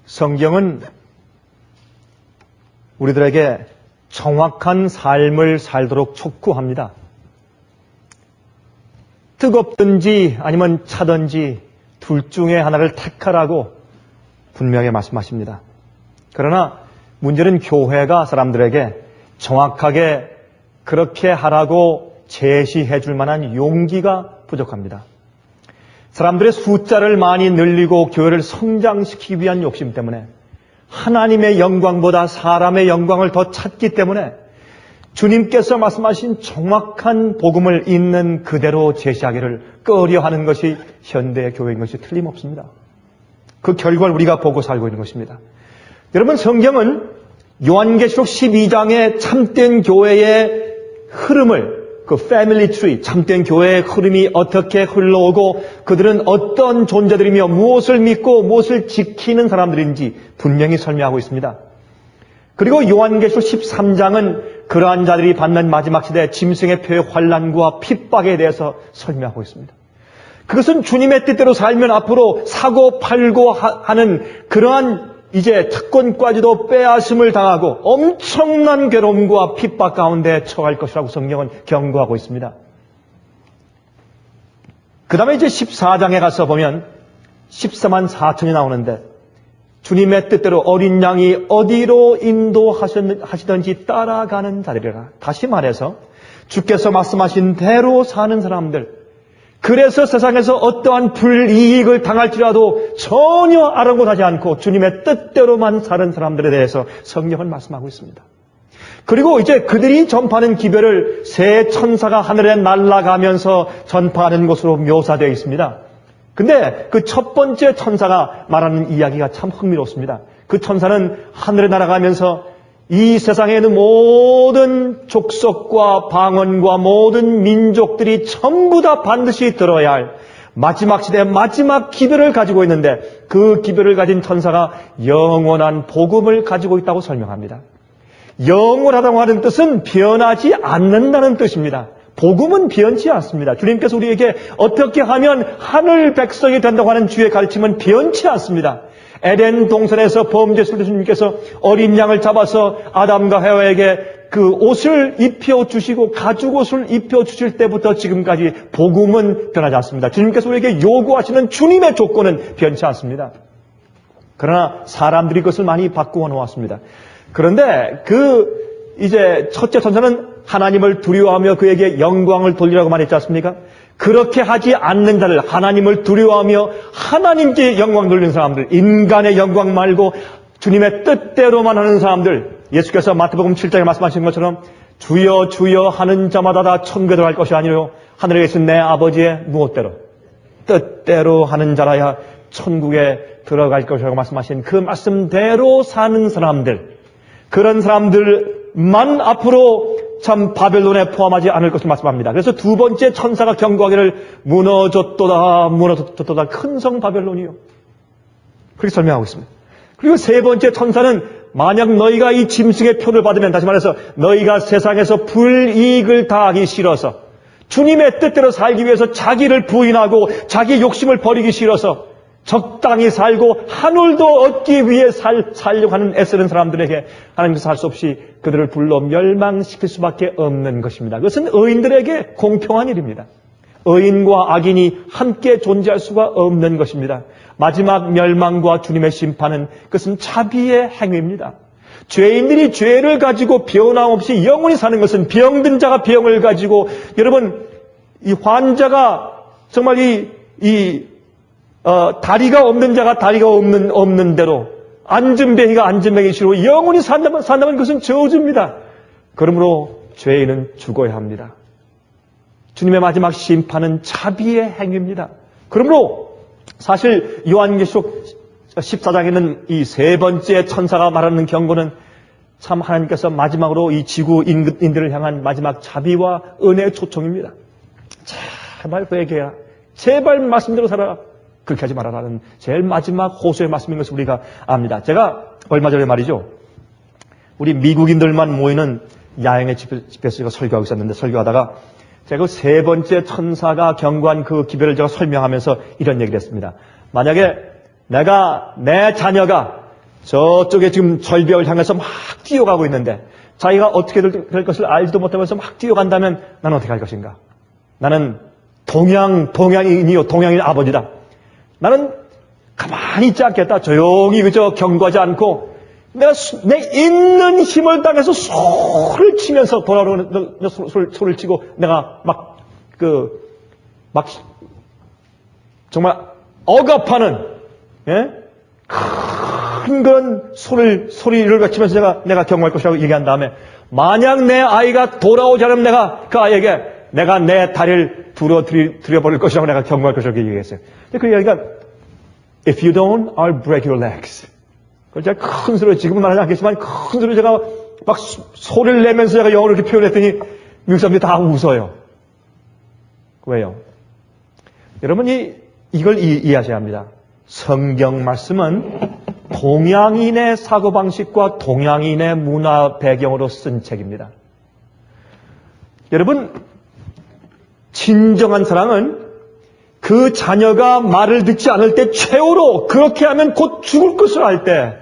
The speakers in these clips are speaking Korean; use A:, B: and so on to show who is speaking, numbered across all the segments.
A: 성경은 우리들에게 정확한 삶을 살도록 촉구합니다. 뜨겁든지 아니면 차든지 둘 중에 하나를 택하라고 분명히 말씀하십니다. 그러나 문제는 교회가 사람들에게 정확하게 그렇게 하라고 제시해 줄 만한 용기가 부족합니다. 사람들의 숫자를 많이 늘리고 교회를 성장시키기 위한 욕심 때문에 하나님의 영광보다 사람의 영광을 더 찾기 때문에 주님께서 말씀하신 정확한 복음을 있는 그대로 제시하기를 꺼려하는 것이 현대의 교회인 것이 틀림없습니다. 그 결과를 우리가 보고 살고 있는 것입니다. 여러분, 성경은 요한계시록 12장의 참된 교회의 흐름을, 그 패밀리 트리, 참된 교회의 흐름이 어떻게 흘러오고 그들은 어떤 존재들이며 무엇을 믿고 무엇을 지키는 사람들인지 분명히 설명하고 있습니다. 그리고 요한계시록 13장은 그러한 자들이 받는 마지막 시대 짐승의 표의 환난과 핍박에 대해서 설명하고 있습니다. 그것은 주님의 뜻대로 살면 앞으로 사고 팔고 하는 그러한 이제 특권까지도 빼앗음을 당하고 엄청난 괴로움과 핍박 가운데 처할 것이라고 성경은 경고하고 있습니다. 그 다음에 이제 14장에 가서 보면 14만 4천이 나오는데 주님의 뜻대로 어린 양이 어디로 인도하시든지 따라가는 자들이라. 다시 말해서 주께서 말씀하신 대로 사는 사람들, 그래서 세상에서 어떠한 불이익을 당할지라도 전혀 아랑곳하지 않고 주님의 뜻대로만 사는 사람들에 대해서 성경은 말씀하고 있습니다. 그리고 이제 그들이 전파하는 기별을 새 천사가 하늘에 날아가면서 전파하는 것으로 묘사되어 있습니다. 근데 그 첫 번째 천사가 말하는 이야기가 참 흥미롭습니다. 그 천사는 하늘에 날아가면서 이 세상에 있는 모든 족속과 방언과 모든 민족들이 전부 다 반드시 들어야 할 마지막 시대의 마지막 기별을 가지고 있는데 그 기별을 가진 천사가 영원한 복음을 가지고 있다고 설명합니다. 영원하다고 하는 뜻은 변하지 않는다는 뜻입니다. 복음은 변치 않습니다. 주님께서 우리에게 어떻게 하면 하늘 백성이 된다고 하는 주의 가르침은 변치 않습니다. 에덴 동산에서 범죄했을 때 주님께서 어린 양을 잡아서 아담과 해와에게 그 옷을 입혀주시고 가죽옷을 입혀주실 때부터 지금까지 복음은 변하지 않습니다. 주님께서 우리에게 요구하시는 주님의 조건은 변치 않습니다. 그러나 사람들이 그것을 많이 바꾸어 놓았습니다. 그런데 이제 첫째 천사는 하나님을 두려워하며 그에게 영광을 돌리라고 말했지 않습니까? 그렇게 하지 않는 자를, 하나님을 두려워하며 하나님께 영광 돌리는 사람들, 인간의 영광 말고 주님의 뜻대로만 하는 사람들, 예수께서 마태복음 7장에 말씀하신 것처럼 주여 주여 하는 자마다 다 천국에 들어갈 것이 아니요 하늘에 계신 내 아버지의 무엇대로 뜻대로 하는 자라야 천국에 들어갈 것이라고 말씀하신 그 말씀대로 사는 사람들, 그런 사람들만 앞으로 참 바벨론에 포함하지 않을 것을 말씀합니다. 그래서 두 번째 천사가 경고하기를 무너졌도다 무너졌도다 큰 성 바벨론이요, 그렇게 설명하고 있습니다. 그리고 세 번째 천사는 만약 너희가 이 짐승의 표를 받으면, 다시 말해서 너희가 세상에서 불이익을 당하기 싫어서 주님의 뜻대로 살기 위해서 자기를 부인하고 자기 욕심을 버리기 싫어서 적당히 살고 하늘도 얻기 위해 살려고 하는 애쓰는 사람들에게 하나님께서 할 수 없이 그들을 불러 멸망시킬 수밖에 없는 것입니다. 그것은 의인들에게 공평한 일입니다. 의인과 악인이 함께 존재할 수가 없는 것입니다. 마지막 멸망과 주님의 심판은 그것은 자비의 행위입니다. 죄인들이 죄를 가지고 변함없이 영원히 사는 것은 병든 자가 병을 가지고, 여러분, 이 환자가 정말 다리가 없는 자가 다리가 없는 대로, 앉은뱅이가 앉은뱅이 시로 영원히 산다면 그것은 저주입니다. 그러므로 죄인은 죽어야 합니다. 주님의 마지막 심판은 자비의 행위입니다. 그러므로 사실 요한계시록 14장에는 이 세 번째 천사가 말하는 경고는 참 하나님께서 마지막으로 이 지구인들을 향한 마지막 자비와 은혜의 초청입니다. 제발 회개해라. 제발 말씀대로 살아라. 그렇게 하지 말아라는 제일 마지막 호소의 말씀인 것을 우리가 압니다. 제가 얼마 전에 말이죠, 우리 미국인들만 모이는 야영의 집회에서 제가 설교하고 있었는데, 설교하다가 제가 세 번째 천사가 경고한 그 기별을 제가 설명하면서 이런 얘기를 했습니다. 만약에 내 자녀가 저쪽에 지금 절벽을 향해서 막 뛰어가고 있는데 자기가 어떻게 될 것을 알지도 못하면서 막 뛰어간다면 나는 어떻게 할 것인가? 나는 동양인이요, 동양인 아버지다. 나는 가만히 있지 않겠다. 조용히 그저 경고하지 않고 내가 내 있는 힘을 당해서 소리를 치면서 돌아오는 소리를 치고 내가 정말 억압하는 큰 그런 소리를 외치면서 내가 경고할 것이라고 얘기한 다음에 만약 내 아이가 돌아오지 않으면 내가 그 아이에게 내가 내 다리를 들여버릴 것이라고 내가 경고할 것이라고 얘기했어요. 근데 그 이야기가 If you don't, I'll break your legs. 그걸 제가 큰 소리로 지금은 말하지 않겠지만 큰 소리로 제가 막 소리를 내면서 제가 영어로 이렇게 표현했더니 미국 사람들이 다 웃어요. 왜요? 여러분이 이걸 이해하셔야 합니다. 성경 말씀은 동양인의 사고방식과 동양인의 문화 배경으로 쓴 책입니다. 여러분, 진정한 사랑은 그 자녀가 말을 듣지 않을 때 최후로 그렇게 하면 곧 죽을 것을 알 때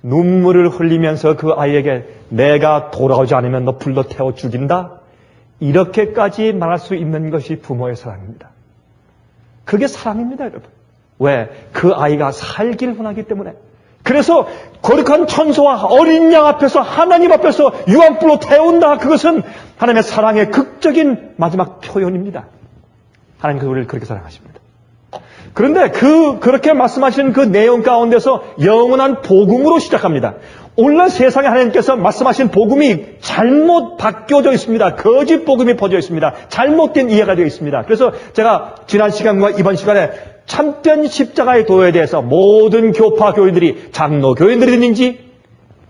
A: 눈물을 흘리면서 그 아이에게 내가 돌아오지 않으면 너 불러 태워 죽인다. 이렇게까지 말할 수 있는 것이 부모의 사랑입니다. 그게 사랑입니다, 여러분. 왜? 그 아이가 살기를 원하기 때문에. 그래서 거룩한 천소와 어린 양 앞에서 하나님 앞에서 유황불로 태운다. 그것은 하나님의 사랑의 극적인 마지막 표현입니다. 하나님께서 우리를 그렇게 사랑하십니다. 그런데 그렇게 말씀하시는 그 내용 가운데서 영원한 복음으로 시작합니다. 오늘날 세상에 하나님께서 말씀하신 복음이 잘못 바뀌어져 있습니다. 거짓 복음이 퍼져 있습니다. 잘못된 이해가 되어 있습니다. 그래서 제가 지난 시간과 이번 시간에 참된 십자가의 도에 대해서 모든 교파 교인들이 장로교인들이든지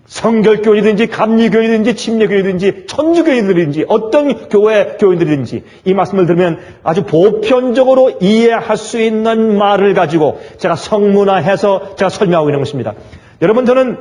A: 성결교인이든지 감리교인이든지 침례교인이든지 천주교인들이든지 어떤 교회 교인들이든지 이 말씀을 들으면 아주 보편적으로 이해할 수 있는 말을 가지고 제가 성문화해서 제가 설명하고 있는 것입니다. 여러분, 저는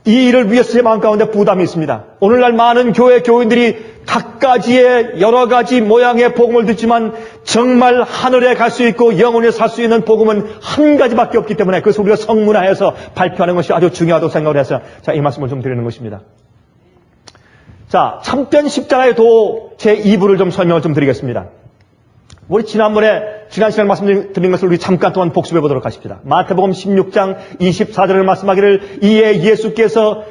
A: 이 일을 위해서 제 마음 가운데 부담이 있습니다. 오늘날 많은 교회 교인들이 각가지의 여러 가지 모양의 복음을 듣지만 정말 하늘에 갈 수 있고 영원히 살 수 있는 복음은 한 가지밖에 없기 때문에 그래서 우리가 성문화해서 발표하는 것이 아주 중요하다고 생각을 해서 자, 이 말씀을 좀 드리는 것입니다. 자, 참된 십자가의 도 제 2부를 좀 설명을 좀 드리겠습니다. 우리 지난 시간 말씀드린 것을 우리 잠깐 동안 복습해 보도록 하십시다. 마태복음 16장 24절을 말씀하기를 이에 예수께서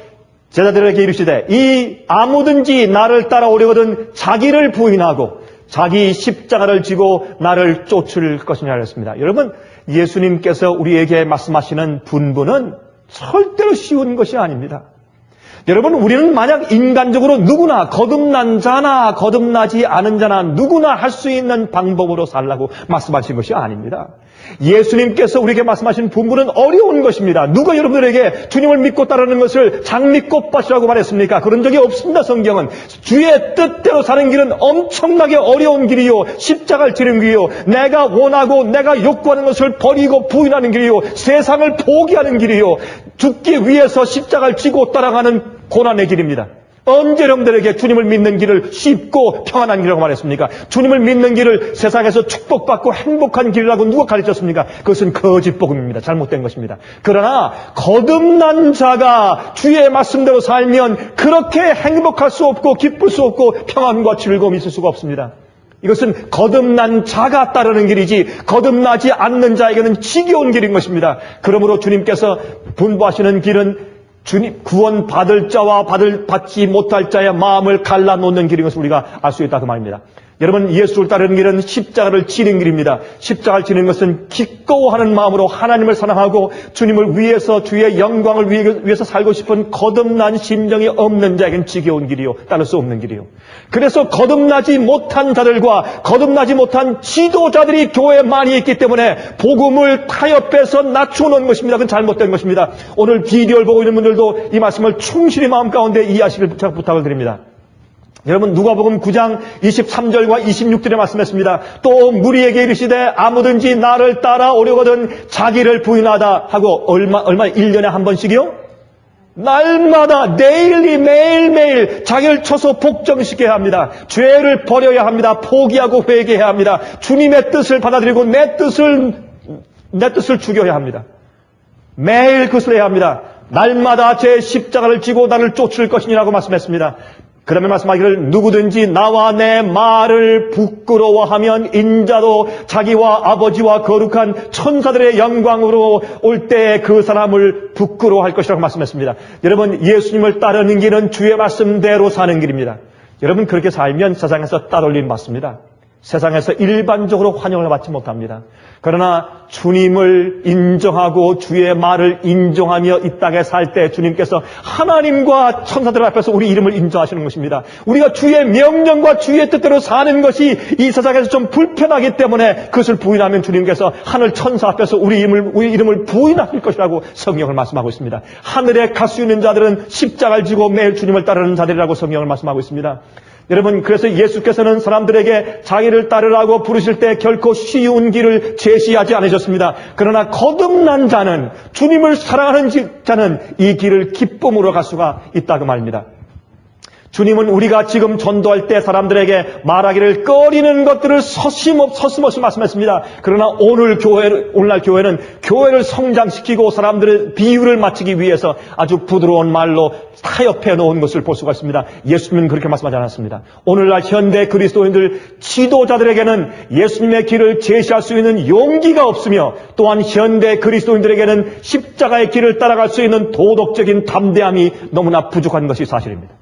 A: 제자들에게 이르시되 이 아무든지 나를 따라오려거든 자기를 부인하고 자기 십자가를 지고 나를 쫓을 것이냐 하였습니다. 여러분, 예수님께서 우리에게 말씀하시는 분부는 절대로 쉬운 것이 아닙니다. 여러분, 우리는 만약 인간적으로 누구나 거듭난 자나 거듭나지 않은 자나 누구나 할 수 있는 방법으로 살라고 말씀하신 것이 아닙니다. 예수님께서 우리에게 말씀하신 분부는 어려운 것입니다. 누가 여러분들에게 주님을 믿고 따르는 것을 장미꽃밭이라고 말했습니까? 그런 적이 없습니다. 성경은 주의 뜻대로 사는 길은 엄청나게 어려운 길이요, 십자가를 지는 길이요, 내가 원하고 내가 욕구하는 것을 버리고 부인하는 길이요, 세상을 포기하는 길이요, 죽기 위해서 십자가를 지고 따라가는 고난의 길입니다. 언제 여러분들에게 주님을 믿는 길을 쉽고 평안한 길이라고 말했습니까? 주님을 믿는 길을 세상에서 축복받고 행복한 길이라고 누가 가르쳤습니까? 그것은 거짓 복음입니다. 잘못된 것입니다. 그러나 거듭난 자가 주의 말씀대로 살면 그렇게 행복할 수 없고 기쁠 수 없고 평안과 즐거움이 있을 수가 없습니다. 이것은 거듭난 자가 따르는 길이지 거듭나지 않는 자에게는 지겨운 길인 것입니다. 그러므로 주님께서 분부하시는 길은 주님 구원 받을 자와 받지 못할 자의 마음을 갈라놓는 길인 것을 우리가 알 수 있다 그 말입니다. 여러분, 예수를 따르는 길은 십자가를 지는 길입니다. 십자가를 지는 것은 기꺼워하는 마음으로 하나님을 사랑하고 주님을 위해서 주의 영광을 위해서 살고 싶은 거듭난 심정이 없는 자에겐 지겨운 길이요, 따를 수 없는 길이요. 그래서 거듭나지 못한 자들과 거듭나지 못한 지도자들이 교회에 많이 있기 때문에 복음을 타협해서 낮추는 것입니다. 그건 잘못된 것입니다. 오늘 비디오를 보고 있는 분들도 이 말씀을 충실히 마음 가운데 이해하시길 제가 부탁을 드립니다. 여러분, 누가복음 9장 23절과 26절에 말씀했습니다. 또 무리에게 이르시되 아무든지 나를 따라오려거든 자기를 부인하다 하고 얼마 1년에 한 번씩이요? 날마다 매일매일 자기를 쳐서 복종시켜야 합니다. 죄를 버려야 합니다. 포기하고 회개해야 합니다. 주님의 뜻을 받아들이고 내 뜻을 죽여야 합니다. 매일 그것을 해야 합니다. 날마다 제 십자가를 지고 나를 쫓을 것이니라고 말씀했습니다. 그러면 말씀하기를 누구든지 나와 내 말을 부끄러워하면 인자도 자기와 아버지와 거룩한 천사들의 영광으로 올 때에 그 사람을 부끄러워할 것이라고 말씀했습니다. 여러분, 예수님을 따르는 길은 주의 말씀대로 사는 길입니다. 여러분, 그렇게 살면 세상에서 따돌림 받습니다. 세상에서 일반적으로 환영을 받지 못합니다. 그러나 주님을 인정하고 주의 말을 인정하며 이 땅에 살 때 주님께서 하나님과 천사들 앞에서 우리 이름을 인정하시는 것입니다. 우리가 주의 명령과 주의 뜻대로 사는 것이 이 세상에서 좀 불편하기 때문에 그것을 부인하면 주님께서 하늘 천사 앞에서 우리 이름을 부인하실 것이라고 성경을 말씀하고 있습니다. 하늘에 갈 수 있는 자들은 십자가를 지고 매일 주님을 따르는 자들이라고 성경을 말씀하고 있습니다. 여러분, 그래서 예수께서는 사람들에게 자기를 따르라고 부르실 때 결코 쉬운 길을 제시하지 않으셨습니다. 그러나 거듭난 자는, 주님을 사랑하는 자는 이 길을 기쁨으로 갈 수가 있다고 말입니다. 주님은 우리가 지금 전도할 때 사람들에게 말하기를 꺼리는 것들을 서슴없이 말씀했습니다. 그러나 오늘날 교회는 교회를 성장시키고 사람들의 비유를 맞추기 위해서 아주 부드러운 말로 타협해 놓은 것을 볼 수가 있습니다. 예수님은 그렇게 말씀하지 않았습니다. 오늘날 현대 그리스도인들 지도자들에게는 예수님의 길을 제시할 수 있는 용기가 없으며 또한 현대 그리스도인들에게는 십자가의 길을 따라갈 수 있는 도덕적인 담대함이 너무나 부족한 것이 사실입니다.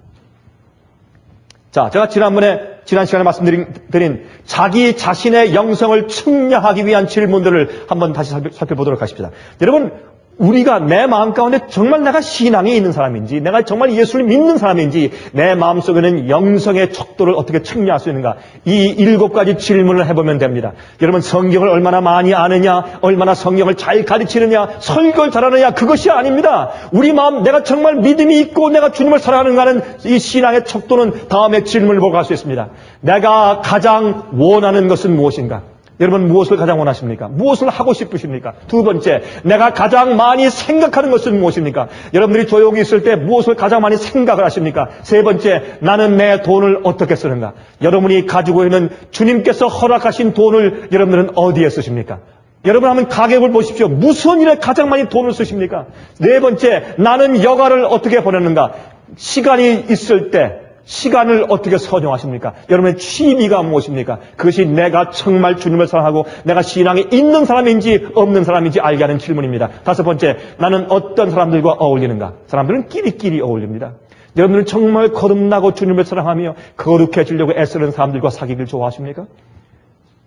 A: 자, 제가 지난 시간에 말씀드린 자기 자신의 영성을 측량하기 위한 질문들을 한번 다시 살펴보도록 하십시다. 여러분, 우리가 내 마음 가운데 정말 내가 신앙이 있는 사람인지, 내가 정말 예수를 믿는 사람인지, 내 마음속에는 영성의 척도를 어떻게 측량할 수 있는가, 이 7가지 질문을 해보면 됩니다. 여러분, 성경을 얼마나 많이 아느냐, 얼마나 성경을 잘 가르치느냐, 설교를 잘하느냐, 그것이 아닙니다. 우리 마음, 내가 정말 믿음이 있고 내가 주님을 사랑하는가는 이 신앙의 척도는 다음에 질문을 보고 갈 수 있습니다. 내가 가장 원하는 것은 무엇인가? 여러분, 무엇을 가장 원하십니까? 무엇을 하고 싶으십니까? 두 번째, 내가 가장 많이 생각하는 것은 무엇입니까? 여러분들이 조용히 있을 때 무엇을 가장 많이 생각을 하십니까? 세 번째, 나는 내 돈을 어떻게 쓰는가? 여러분이 가지고 있는 주님께서 허락하신 돈을 여러분들은 어디에 쓰십니까? 여러분 한번 가격을 보십시오. 무슨 일에 가장 많이 돈을 쓰십니까? 네 번째, 나는 여가를 어떻게 보내는가? 시간이 있을 때 시간을 어떻게 선정하십니까? 여러분의 취미가 무엇입니까? 그것이 내가 정말 주님을 사랑하고 내가 신앙이 있는 사람인지 없는 사람인지 알게 하는 질문입니다. 다섯 번째, 나는 어떤 사람들과 어울리는가? 사람들은 끼리끼리 어울립니다. 여러분들은 정말 거듭나고 주님을 사랑하며 거룩해지려고 애쓰는 사람들과 사귀기를 좋아하십니까?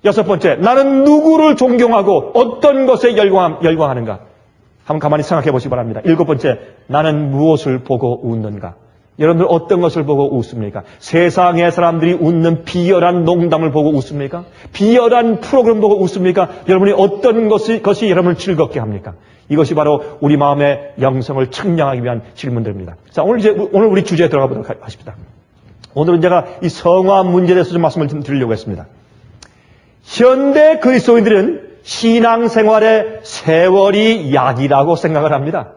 A: 여섯 번째, 나는 누구를 존경하고 어떤 것에 열광하는가? 한번 가만히 생각해 보시기 바랍니다. 일곱 번째, 나는 무엇을 보고 웃는가? 여러분들 어떤 것을 보고 웃습니까? 세상의 사람들이 웃는 비열한 농담을 보고 웃습니까? 비열한 프로그램 보고 웃습니까? 여러분이 어떤 것이 여러분을 즐겁게 합니까? 이것이 바로 우리 마음의 영성을 측량하기 위한 질문들입니다. 자, 오늘 우리 주제에 들어가 보도록 하십니다. 오늘은 제가 이 성화 문제에 대해서 좀 말씀을 좀 드리려고 했습니다. 현대 그리스도인들은 신앙생활의 세월이 약이라고 생각을 합니다.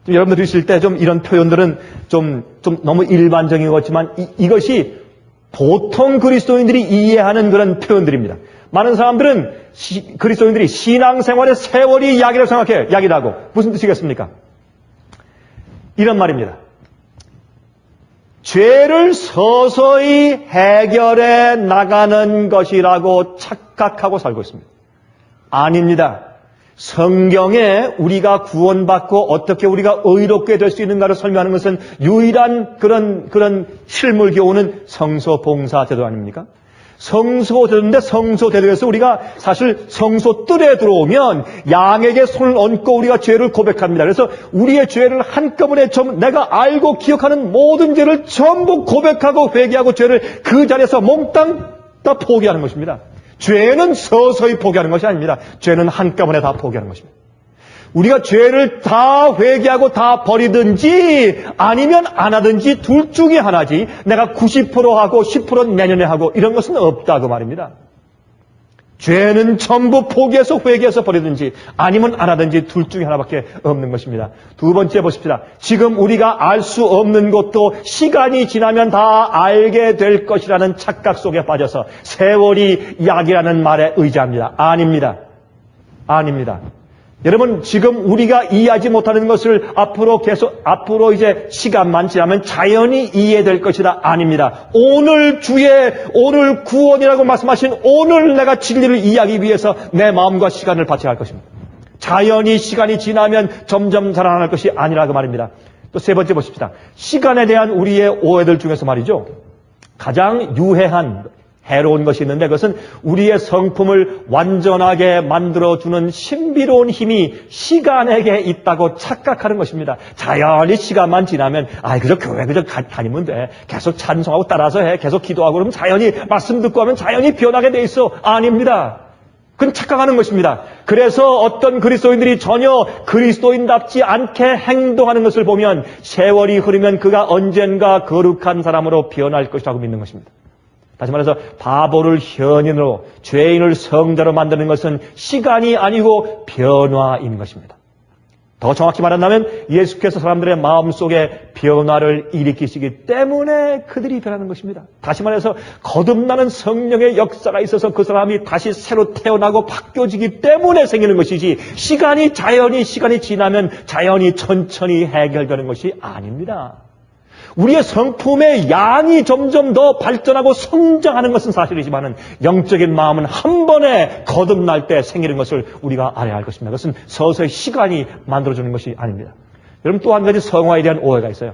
A: 여러분들이 있을 때 좀 이런 표현들은 좀 너무 일반적인 것 같지만 이것이 보통 그리스도인들이 이해하는 그런 표현들입니다. 많은 사람들은 그리스도인들이 신앙생활의 세월이 약이라고 생각해요. 약이라고. 무슨 뜻이겠습니까? 이런 말입니다. 죄를 서서히 해결해 나가는 것이라고 착각하고 살고 있습니다. 아닙니다. 성경에 우리가 구원받고 어떻게 우리가 의롭게 될 수 있는가를 설명하는 것은 유일한 그런 실물 교훈은 성소봉사 제도 아닙니까? 성소제도인데 성소제도에서 우리가 사실 성소뜰에 들어오면 양에게 손을 얹고 우리가 죄를 고백합니다. 그래서 우리의 죄를 한꺼번에 내가 알고 기억하는 모든 죄를 전부 고백하고 회개하고 죄를 그 자리에서 몽땅 다 포기하는 것입니다. 죄는 서서히 포기하는 것이 아닙니다. 죄는 한꺼번에 다 포기하는 것입니다. 우리가 죄를 다 회개하고 다 버리든지 아니면 안 하든지 둘 중에 하나지 내가 90% 하고 10% 내년에 하고 이런 것은 없다고 말입니다. 죄는 전부 포기해서 회개해서 버리든지 아니면 안 하든지 둘 중에 하나밖에 없는 것입니다. 두 번째 보십시다. 지금 우리가 알 수 없는 것도 시간이 지나면 다 알게 될 것이라는 착각 속에 빠져서 세월이 약이라는 말에 의지합니다. 아닙니다. 아닙니다. 여러분, 지금 우리가 이해하지 못하는 것을 앞으로 이제 시간만 지나면 자연히 이해될 것이다. 아닙니다. 오늘 구원이라고 말씀하신 오늘 내가 진리를 이해하기 위해서 내 마음과 시간을 바쳐야 할 것입니다. 자연히 시간이 지나면 점점 자라날 것이 아니라 그 말입니다. 또 세 번째 보십시다. 시간에 대한 우리의 오해들 중에서 말이죠. 가장 유해한 해로운 것이 있는데 그것은 우리의 성품을 완전하게 만들어주는 신비로운 힘이 시간에게 있다고 착각하는 것입니다. 자연히 시간만 지나면 그저 교회 다니면 돼. 계속 찬송하고 따라서 해. 계속 기도하고 그러면 자연히 말씀 듣고 하면 자연히 변하게 돼 있어. 아닙니다. 그건 착각하는 것입니다. 그래서 어떤 그리스도인들이 전혀 그리스도인답지 않게 행동하는 것을 보면 세월이 흐르면 그가 언젠가 거룩한 사람으로 변할 것이라고 믿는 것입니다. 다시 말해서 바보를 현인으로, 죄인을 성자로 만드는 것은 시간이 아니고 변화인 것입니다. 더 정확히 말한다면 예수께서 사람들의 마음속에 변화를 일으키시기 때문에 그들이 변하는 것입니다. 다시 말해서 거듭나는 성령의 역사가 있어서 그 사람이 다시 새로 태어나고 바뀌어지기 때문에 생기는 것이지 시간이 지나면 자연히 천천히 해결되는 것이 아닙니다. 우리의 성품의 양이 점점 더 발전하고 성장하는 것은 사실이지만 영적인 마음은 한 번에 거듭날 때 생기는 것을 우리가 알아야 할 것입니다. 그것은 서서히 시간이 만들어주는 것이 아닙니다. 여러분, 또 한 가지 성화에 대한 오해가 있어요.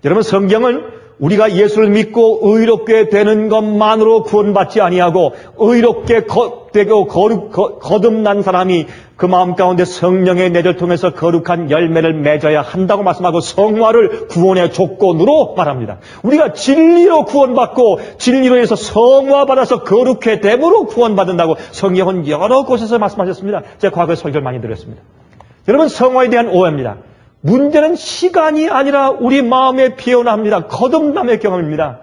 A: 여러분, 성경은 우리가 예수를 믿고 의롭게 되는 것만으로 구원받지 아니하고 의롭게 되고 거듭난 사람이 그 마음 가운데 성령의 내재를 통해서 거룩한 열매를 맺어야 한다고 말씀하고 성화를 구원의 조건으로 말합니다. 우리가 진리로 구원받고 진리로 해서 성화받아서 거룩해 됨으로 구원받는다고 성경은 여러 곳에서 말씀하셨습니다. 제가 과거에 설교를 많이 드렸습니다. 여러분, 성화에 대한 오해입니다. 문제는 시간이 아니라 우리 마음의 변화입니다. 거듭남의 경험입니다.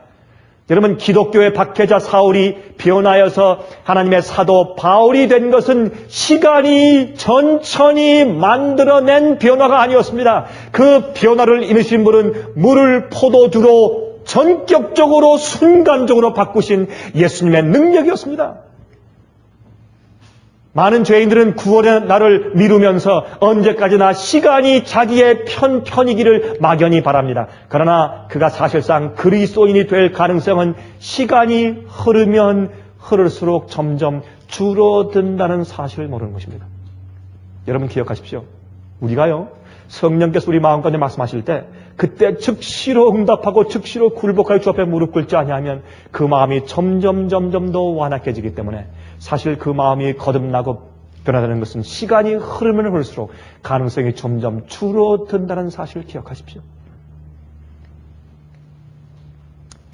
A: 여러분, 기독교의 박해자 사울이 변화여서 하나님의 사도 바울이 된 것은 시간이 천천히 만들어낸 변화가 아니었습니다. 그 변화를 이루신 분은 물을 포도주로 전격적으로 순간적으로 바꾸신 예수님의 능력이었습니다. 많은 죄인들은 구원의 날을 미루면서 언제까지나 시간이 자기의 편이기를 막연히 바랍니다. 그러나 그가 사실상 그리스도인이 될 가능성은 시간이 흐르면 흐를수록 점점 줄어든다는 사실을 모르는 것입니다. 여러분, 기억하십시오. 우리가요, 성령께서 우리 마음 가운데 말씀하실 때 그때 즉시로 응답하고 즉시로 굴복하여 주 앞에 무릎 꿇지 아니하면 그 마음이 점점 더 완악해지기 때문에 사실 그 마음이 거듭나고 변화되는 것은 시간이 흐르면 흐를수록 가능성이 점점 줄어든다는 사실을 기억하십시오.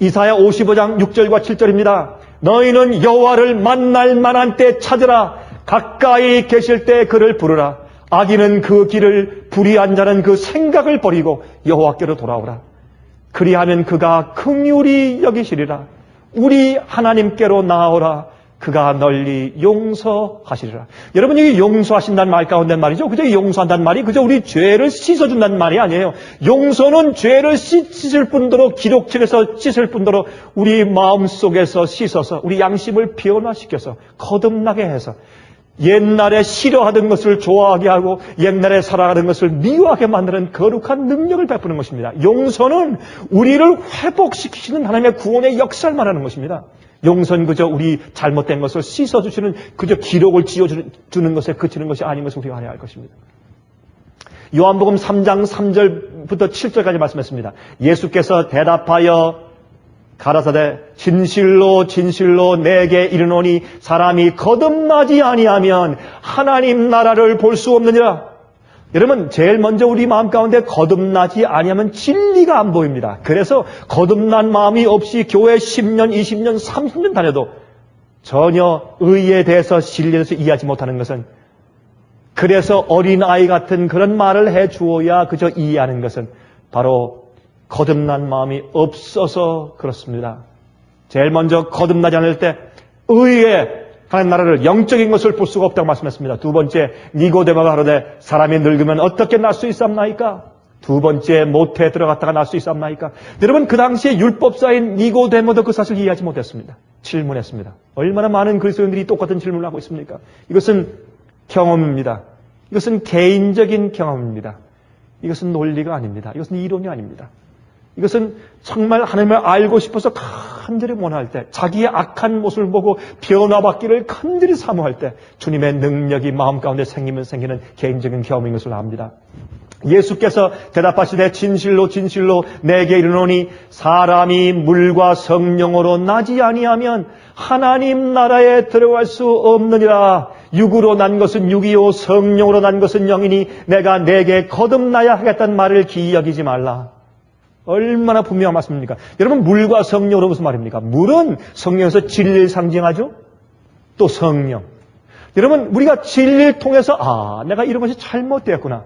A: 이사야 55장 6절과 7절입니다. 너희는 여호와를 만날 만한 때 찾으라. 가까이 계실 때 그를 부르라. 악인은 그 길을, 불의한 자는 그 생각을 버리고 여호와께로 돌아오라. 그리하면 그가 긍휼히 여기시리라. 우리 하나님께로 나아오라. 그가 널리 용서하시리라. 여러분, 이게 용서하신다는 말 가운데 말이죠. 그저 용서한다는 말이 그저 우리 죄를 씻어준다는 말이 아니에요. 용서는 죄를 씻을 뿐더러, 기록책에서 씻을 뿐더러 우리 마음속에서 씻어서 우리 양심을 변화시켜서 거듭나게 해서 옛날에 싫어하던 것을 좋아하게 하고 옛날에 살아가던 것을 미워하게 만드는 거룩한 능력을 베푸는 것입니다. 용서는 우리를 회복시키시는 하나님의 구원의 역사를 말하는 것입니다. 용서는 그저 우리 잘못된 것을 씻어주시는 그저 기록을 지어주는 것에 그치는 것이 아닌 것을 우리가 알아야 할 것입니다. 요한복음 3장 3절부터 7절까지 말씀했습니다. 예수께서 대답하여 가라사대 진실로 진실로 내게 이르노니 사람이 거듭나지 아니하면 하나님 나라를 볼 수 없느니라. 여러분, 제일 먼저 우리 마음 가운데 거듭나지 아니하면 진리가 안 보입니다. 그래서 거듭난 마음이 없이 교회 10년, 20년, 30년 다녀도 전혀 의에 대해서 진리에 대해서 이해하지 못하는 것은, 그래서 어린아이 같은 그런 말을 해주어야 그저 이해하는 것은 바로 거듭난 마음이 없어서 그렇습니다. 제일 먼저 거듭나지 않을 때 의에 하나님 나라를, 영적인 것을 볼 수가 없다고 말씀했습니다. 두 번째, 니고데모가 가로되 사람이 늙으면 어떻게 날 수 있사옵나이까? 두 번째, 모태에 들어갔다가 날 수 있사옵나이까? 여러분, 그 당시에 율법사인 니고데모도 그 사실을 이해하지 못했습니다. 질문했습니다. 얼마나 많은 그리스도인들이 똑같은 질문을 하고 있습니까? 이것은 경험입니다. 이것은 개인적인 경험입니다. 이것은 논리가 아닙니다. 이것은 이론이 아닙니다. 이것은 정말 하나님을 알고 싶어서 간절히 원할 때, 자기의 악한 모습을 보고 변화받기를 간절히 사모할 때 주님의 능력이 마음 가운데 생기면 생기는 개인적인 경험인 것을 압니다. 예수께서 대답하시되 진실로 진실로 내게 이르노니 사람이 물과 성령으로 나지 아니하면 하나님 나라에 들어갈 수 없느니라. 육으로 난 것은 육이요 성령으로 난 것은 영이니 내가 내게 거듭나야 하겠다는 말을 기억이지 말라. 얼마나 분명한 말씀입니까? 여러분, 물과 성령으로 무슨 말입니까? 물은 성령에서 진리를 상징하죠. 또 성령. 여러분, 우리가 진리를 통해서 내가 이런 것이 잘못되었구나.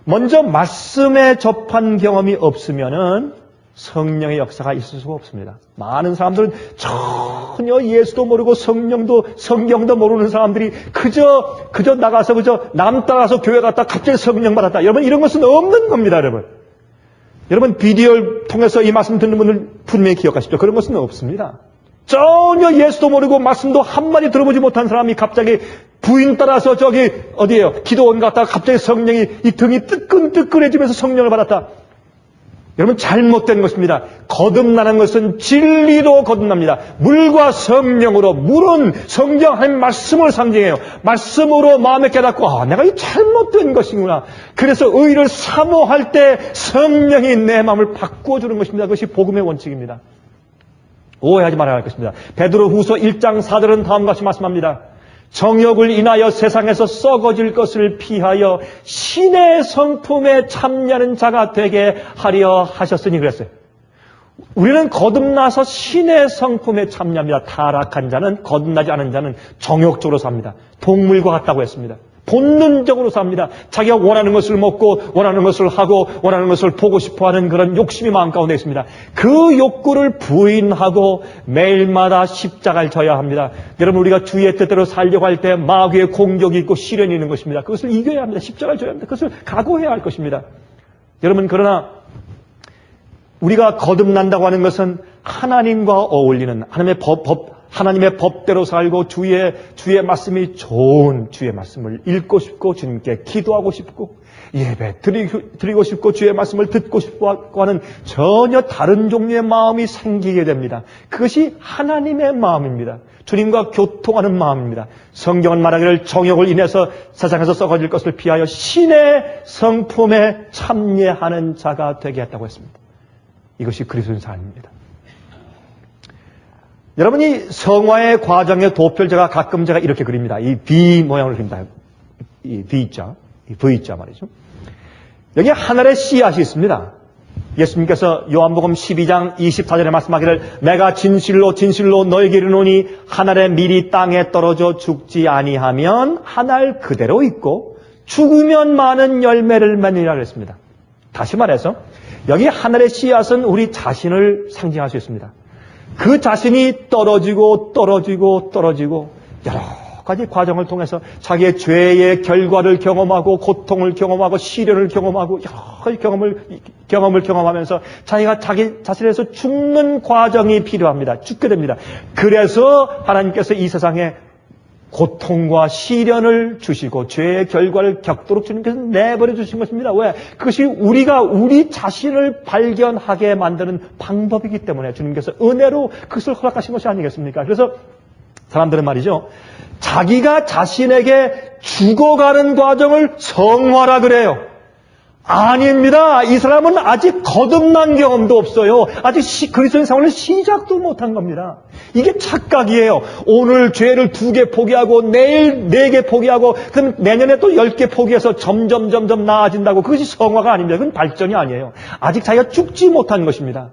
A: 먼저 말씀에 접한 경험이 없으면은 성령의 역사가 있을 수가 없습니다. 많은 사람들은 전혀 예수도 모르고 성경도 모르는 사람들이 그저 나가서 남 따라서 교회 갔다 갑자기 성령 받았다. 여러분, 이런 것은 없는 겁니다, 여러분. 여러분, 비디오를 통해서 이 말씀 듣는 분들 분명히 기억하십시오. 그런 것은 없습니다. 전혀 예수도 모르고 말씀도 한마디 들어보지 못한 사람이 갑자기 부인 따라서 어디에요? 기도원 갔다가 갑자기 성령이 이 등이 뜨끈뜨끈해지면서 성령을 받았다. 여러분, 잘못된 것입니다. 거듭나는 것은 진리로 거듭납니다. 물과 성령으로. 물은 성경 하나님 말씀을 상징해요. 말씀으로 마음에 깨닫고 내가 이 잘못된 것이구나. 그래서 의를 사모할 때 성령이 내 마음을 바꾸어주는 것입니다. 그것이 복음의 원칙입니다. 오해하지 말아야 할 것입니다. 베드로후서 1장 4절은 다음과 같이 말씀합니다. 정욕을 인하여 세상에서 썩어질 것을 피하여 신의 성품에 참여하는 자가 되게 하려 하셨으니 그랬어요. 우리는 거듭나서 신의 성품에 참여합니다. 타락한 자는, 거듭나지 않은 자는 정욕적으로 삽니다. 동물과 같다고 했습니다. 본능적으로 삽니다. 자기가 원하는 것을 먹고 원하는 것을 하고 원하는 것을 보고 싶어하는 그런 욕심이 마음 가운데 있습니다. 그 욕구를 부인하고 매일마다 십자가를 져야 합니다. 여러분, 우리가 주의 뜻대로 살려고 할 때 마귀의 공격이 있고 시련이 있는 것입니다. 그것을 이겨야 합니다. 십자가를 져야 합니다. 그것을 각오해야 할 것입니다. 여러분, 그러나 우리가 거듭난다고 하는 것은 하나님과 어울리는 하나님의 법대로 살고 주의 말씀이 좋은 주의 말씀을 읽고 싶고 주님께 기도하고 싶고 예배 드리고 싶고 주의 말씀을 듣고 싶고 하는 전혀 다른 종류의 마음이 생기게 됩니다. 그것이 하나님의 마음입니다. 주님과 교통하는 마음입니다. 성경은 말하기를 정욕을 인해서 세상에서 썩어질 것을 피하여 신의 성품에 참여하는 자가 되게 했다고 했습니다. 이것이 그리스도인 삶입니다. 여러분이 성화의 과정의 도표를 가끔 제가 이렇게 그립니다. 이 V 모양을 그립니다. 이 V자 말이죠. 여기 하늘에 씨앗이 있습니다. 예수님께서 요한복음 12장 24절에 말씀하기를 내가 진실로 진실로 너에게 이르노니 하늘의 밀이 땅에 떨어져 죽지 아니하면 하늘 그대로 있고 죽으면 많은 열매를 맺느니라 그랬습니다. 다시 말해서 여기 하늘의 씨앗은 우리 자신을 상징할 수 있습니다. 그 자신이 떨어지고 여러 가지 과정을 통해서 자기의 죄의 결과를 경험하고 고통을 경험하고 시련을 경험하고 여러 가지 경험을 경험하면서 자기가 자기 자신에서 죽는 과정이 필요합니다. 죽게 됩니다. 그래서 하나님께서 이 세상에 고통과 시련을 주시고 죄의 결과를 겪도록 주님께서 내버려 주신 것입니다. 왜? 그것이 우리가 우리 자신을 발견하게 만드는 방법이기 때문에 주님께서 은혜로 그것을 허락하신 것이 아니겠습니까? 그래서 사람들은 말이죠, 자기가 자신에게 죽어가는 과정을 성화라 그래요. 아닙니다. 이 사람은 아직 거듭난 경험도 없어요. 아직 그리스도인 생활을 시작도 못한 겁니다. 이게 착각이에요. 오늘 죄를 2개 포기하고 내일 4개 포기하고 그럼 내년에 또 10개 포기해서 점점 나아진다고. 그것이 성화가 아닙니다. 그건 발전이 아니에요. 아직 자기가 죽지 못한 것입니다.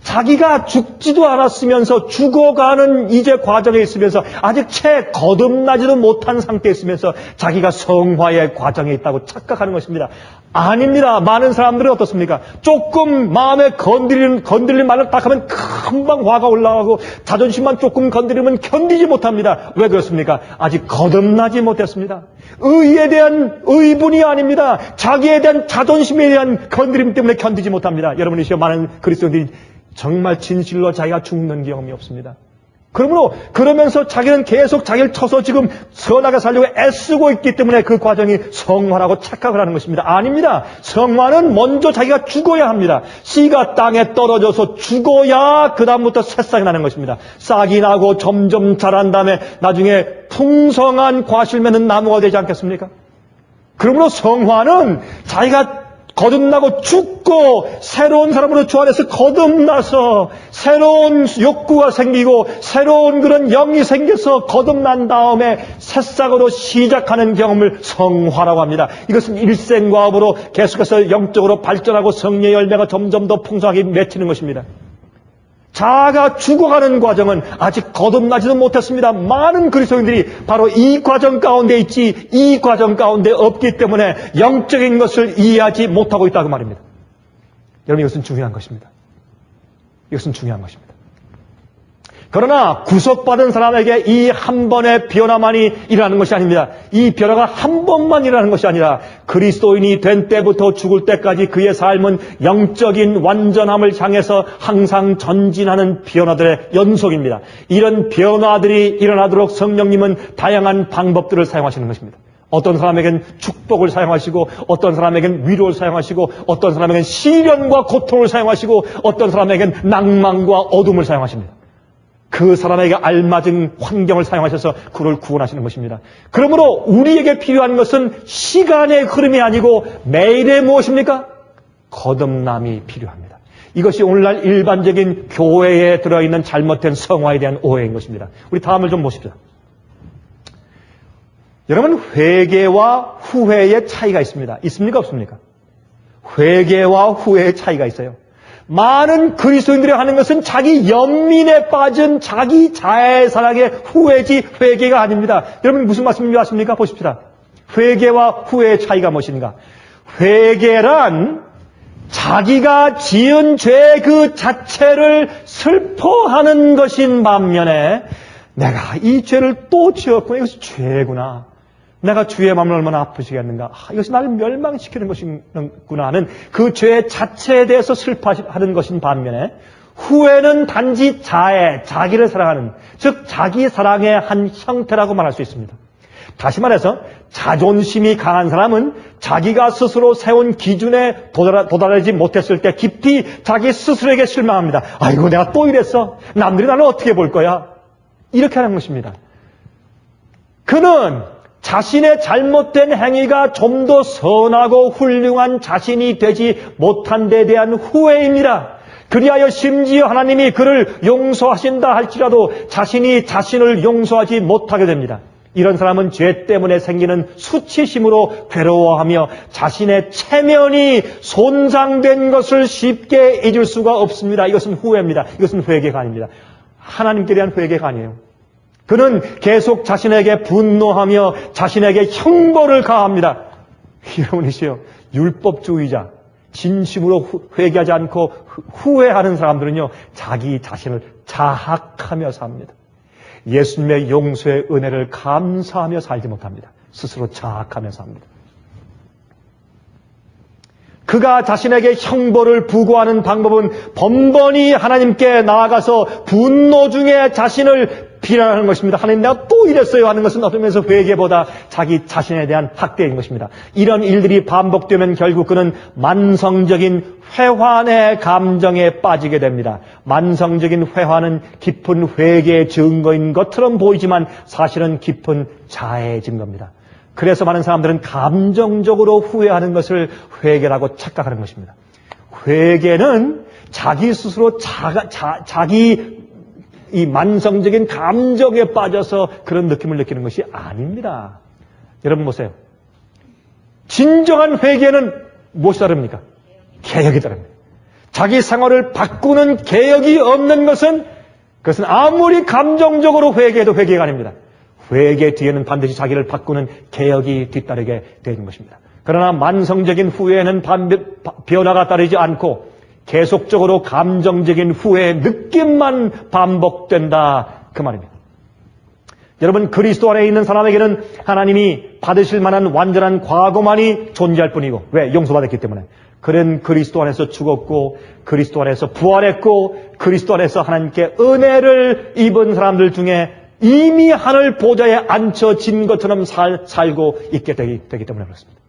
A: 자기가 죽지도 않았으면서 죽어가는 이제 과정에 있으면서 아직 채 거듭나지도 못한 상태에 있으면서 자기가 성화의 과정에 있다고 착각하는 것입니다. 아닙니다. 많은 사람들은 어떻습니까? 조금 마음에 건드릴 말을 딱 하면 금방 화가 올라가고 자존심만 조금 건드리면 견디지 못합니다. 왜 그렇습니까? 아직 거듭나지 못했습니다. 의에 대한 의분이 아닙니다. 자기에 대한 자존심에 대한 건드림 때문에 견디지 못합니다. 여러분이 많은 그리스도인들이 정말 진실로 자기가 죽는 경험이 없습니다. 그러면서 자기는 계속 자기를 쳐서 지금 선하게 살려고 애쓰고 있기 때문에 그 과정이 성화라고 착각을 하는 것입니다. 아닙니다. 성화는 먼저 자기가 죽어야 합니다. 씨가 땅에 떨어져서 죽어야 그 다음부터 새싹이 나는 것입니다. 싹이 나고 점점 자란 다음에 나중에 풍성한 과실 맺는 나무가 되지 않겠습니까? 그러므로 성화는 자기가 거듭나고 죽고 새로운 사람으로 주 안에서 거듭나서 새로운 욕구가 생기고 새로운 그런 영이 생겨서 거듭난 다음에 새싹으로 시작하는 경험을 성화라고 합니다. 이것은 일생과업으로 계속해서 영적으로 발전하고 성령의 열매가 점점 더 풍성하게 맺히는 것입니다. 자아가 죽어가는 과정은 아직 거듭나지도 못했습니다. 많은 그리스도인들이 바로 이 과정 가운데 있지 이 과정 가운데 없기 때문에 영적인 것을 이해하지 못하고 있다고 말입니다. 여러분, 이것은 중요한 것입니다. 이것은 중요한 것입니다. 그러나 구속받은 사람에게 이 한 번의 변화만이 일어나는 것이 아닙니다. 이 변화가 한 번만 일어나는 것이 아니라 그리스도인이 된 때부터 죽을 때까지 그의 삶은 영적인 완전함을 향해서 항상 전진하는 변화들의 연속입니다. 이런 변화들이 일어나도록 성령님은 다양한 방법들을 사용하시는 것입니다. 어떤 사람에겐 축복을 사용하시고 어떤 사람에겐 위로를 사용하시고 어떤 사람에겐 시련과 고통을 사용하시고 어떤 사람에겐 낭만과 어둠을 사용하십니다. 그 사람에게 알맞은 환경을 사용하셔서 그를 구원하시는 것입니다. 그러므로 우리에게 필요한 것은 시간의 흐름이 아니고 매일의 무엇입니까? 거듭남이 필요합니다. 이것이 오늘날 일반적인 교회에 들어있는 잘못된 성화에 대한 오해인 것입니다. 우리 다음을 좀 보십시오. 여러분, 회개와 후회의 차이가 있습니다. 있습니까? 없습니까? 회개와 후회의 차이가 있어요. 많은 그리스도인들이 하는 것은 자기 연민에 빠진 자기 자아의 사랑의 후회지 회개가 아닙니다. 여러분, 무슨 말씀인지 아십니까? 보십시다. 회개와 후회의 차이가 무엇인가? 회개란 자기가 지은 죄 그 자체를 슬퍼하는 것인 반면에 내가 이 죄를 또 지었구나. 이것이 죄구나. 내가 주의 마음을 얼마나 아프시겠는가. 이것이 나를 멸망시키는 것이구나 하는 그 죄 자체에 대해서 슬퍼하는 것인 반면에 후회는 단지 자기를 사랑하는, 즉 자기 사랑의 한 형태라고 말할 수 있습니다. 다시 말해서 자존심이 강한 사람은 자기가 스스로 세운 기준에 도달하지 못했을 때 깊이 자기 스스로에게 실망합니다. 아이고, 내가 또 이랬어. 남들이 나를 어떻게 볼 거야. 이렇게 하는 것입니다. 그는 자신의 잘못된 행위가 좀 더 선하고 훌륭한 자신이 되지 못한 데 대한 후회입니다. 그리하여 심지어 하나님이 그를 용서하신다 할지라도 자신이 자신을 용서하지 못하게 됩니다. 이런 사람은 죄 때문에 생기는 수치심으로 괴로워하며 자신의 체면이 손상된 것을 쉽게 잊을 수가 없습니다. 이것은 후회입니다. 이것은 회개가 아닙니다. 하나님께 대한 회개가 아니에요. 그는 계속 자신에게 분노하며 자신에게 형벌을 가합니다. 여러분이시여, 율법주의자, 진심으로 회개하지 않고 후회하는 사람들은요, 자기 자신을 자학하며 삽니다. 예수님의 용서의 은혜를 감사하며 살지 못합니다. 스스로 자학하며 삽니다. 그가 자신에게 형벌을 부과하는 방법은 번번이 하나님께 나아가서 분노 중에 자신을 비난하는 것입니다. 하나님, 내가 또 이랬어요 하는 것은 어떤 면에서 회개보다 자기 자신에 대한 학대인 것입니다. 이런 일들이 반복되면 결국 그는 만성적인 회환의 감정에 빠지게 됩니다. 만성적인 회환은 깊은 회개의 증거인 것처럼 보이지만 사실은 깊은 자해의 증거입니다. 그래서 많은 사람들은 감정적으로 후회하는 것을 회개라고 착각하는 것입니다. 회개는 자기 스스로 자기 이 만성적인 감정에 빠져서 그런 느낌을 느끼는 것이 아닙니다. 여러분 보세요. 진정한 회개는 무엇이 다릅니까? 개혁이 다릅니다. 자기 생활을 바꾸는 개혁이 없는 것은 그것은 아무리 감정적으로 회개해도 회개가 아닙니다. 회개 뒤에는 반드시 자기를 바꾸는 개혁이 뒤따르게 되는 것입니다. 그러나 만성적인 후회에는 변화가 따르지 않고 계속적으로 감정적인 후회의 느낌만 반복된다, 그 말입니다. 여러분, 그리스도 안에 있는 사람에게는 하나님이 받으실 만한 완전한 과거만이 존재할 뿐이고, 왜? 용서받았기 때문에. 그는 그리스도 안에서 죽었고 그리스도 안에서 부활했고 그리스도 안에서 하나님께 은혜를 입은 사람들 중에 이미 하늘 보좌에 앉혀진 것처럼 살고 있게 되기 때문에 그렇습니다.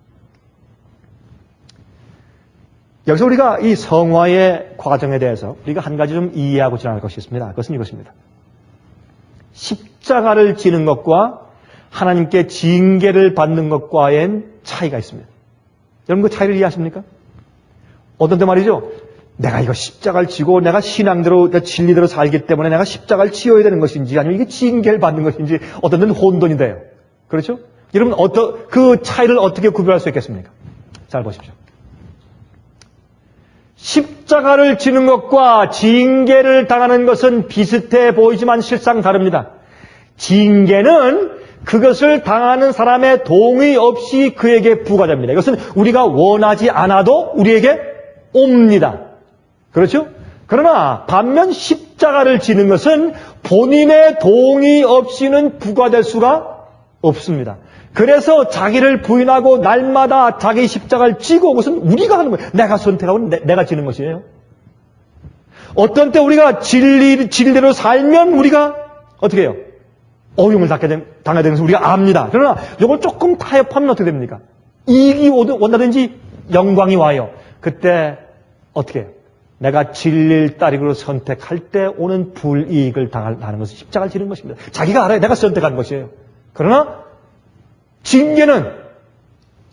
A: 여기서 우리가 이 성화의 과정에 대해서 우리가 한 가지 좀 이해하고 지나갈 것이 있습니다. 그것은 이것입니다. 십자가를 지는 것과 하나님께 징계를 받는 것과의 차이가 있습니다. 여러분 그 차이를 이해하십니까? 어떤 때 말이죠. 내가 이거 십자가를 지고 내가 신앙대로 진리대로 살기 때문에 내가 십자가를 지어야 되는 것인지 아니면 이게 징계를 받는 것인지 어떤 때는 혼돈이 돼요. 그렇죠? 여러분 그 차이를 어떻게 구별할 수 있겠습니까? 잘 보십시오. 십자가를 지는 것과 징계를 당하는 것은 비슷해 보이지만 실상 다릅니다. 징계는 그것을 당하는 사람의 동의 없이 그에게 부과됩니다. 이것은 우리가 원하지 않아도 우리에게 옵니다. 그렇죠? 그러나 반면 십자가를 지는 것은 본인의 동의 없이는 부과될 수가 없습니다. 그래서 자기를 부인하고 날마다 자기 십자가를 지고 그것은 우리가 하는 거예요. 내가 선택하고 내가 지는 것이에요. 어떤 때 우리가 진리대로 살면 우리가 어떻게 해요? 어려움을 당하게 되는 것을 우리가 압니다. 그러나 이걸 조금 타협하면 어떻게 됩니까? 이익이 온다든지 영광이 와요. 그때 어떻게 해요? 내가 진리를 따르기로 선택할 때 오는 불이익을 당하는 것은 십자가를 지는 것입니다. 자기가 알아요. 내가 선택한 것이에요. 그러나 징계는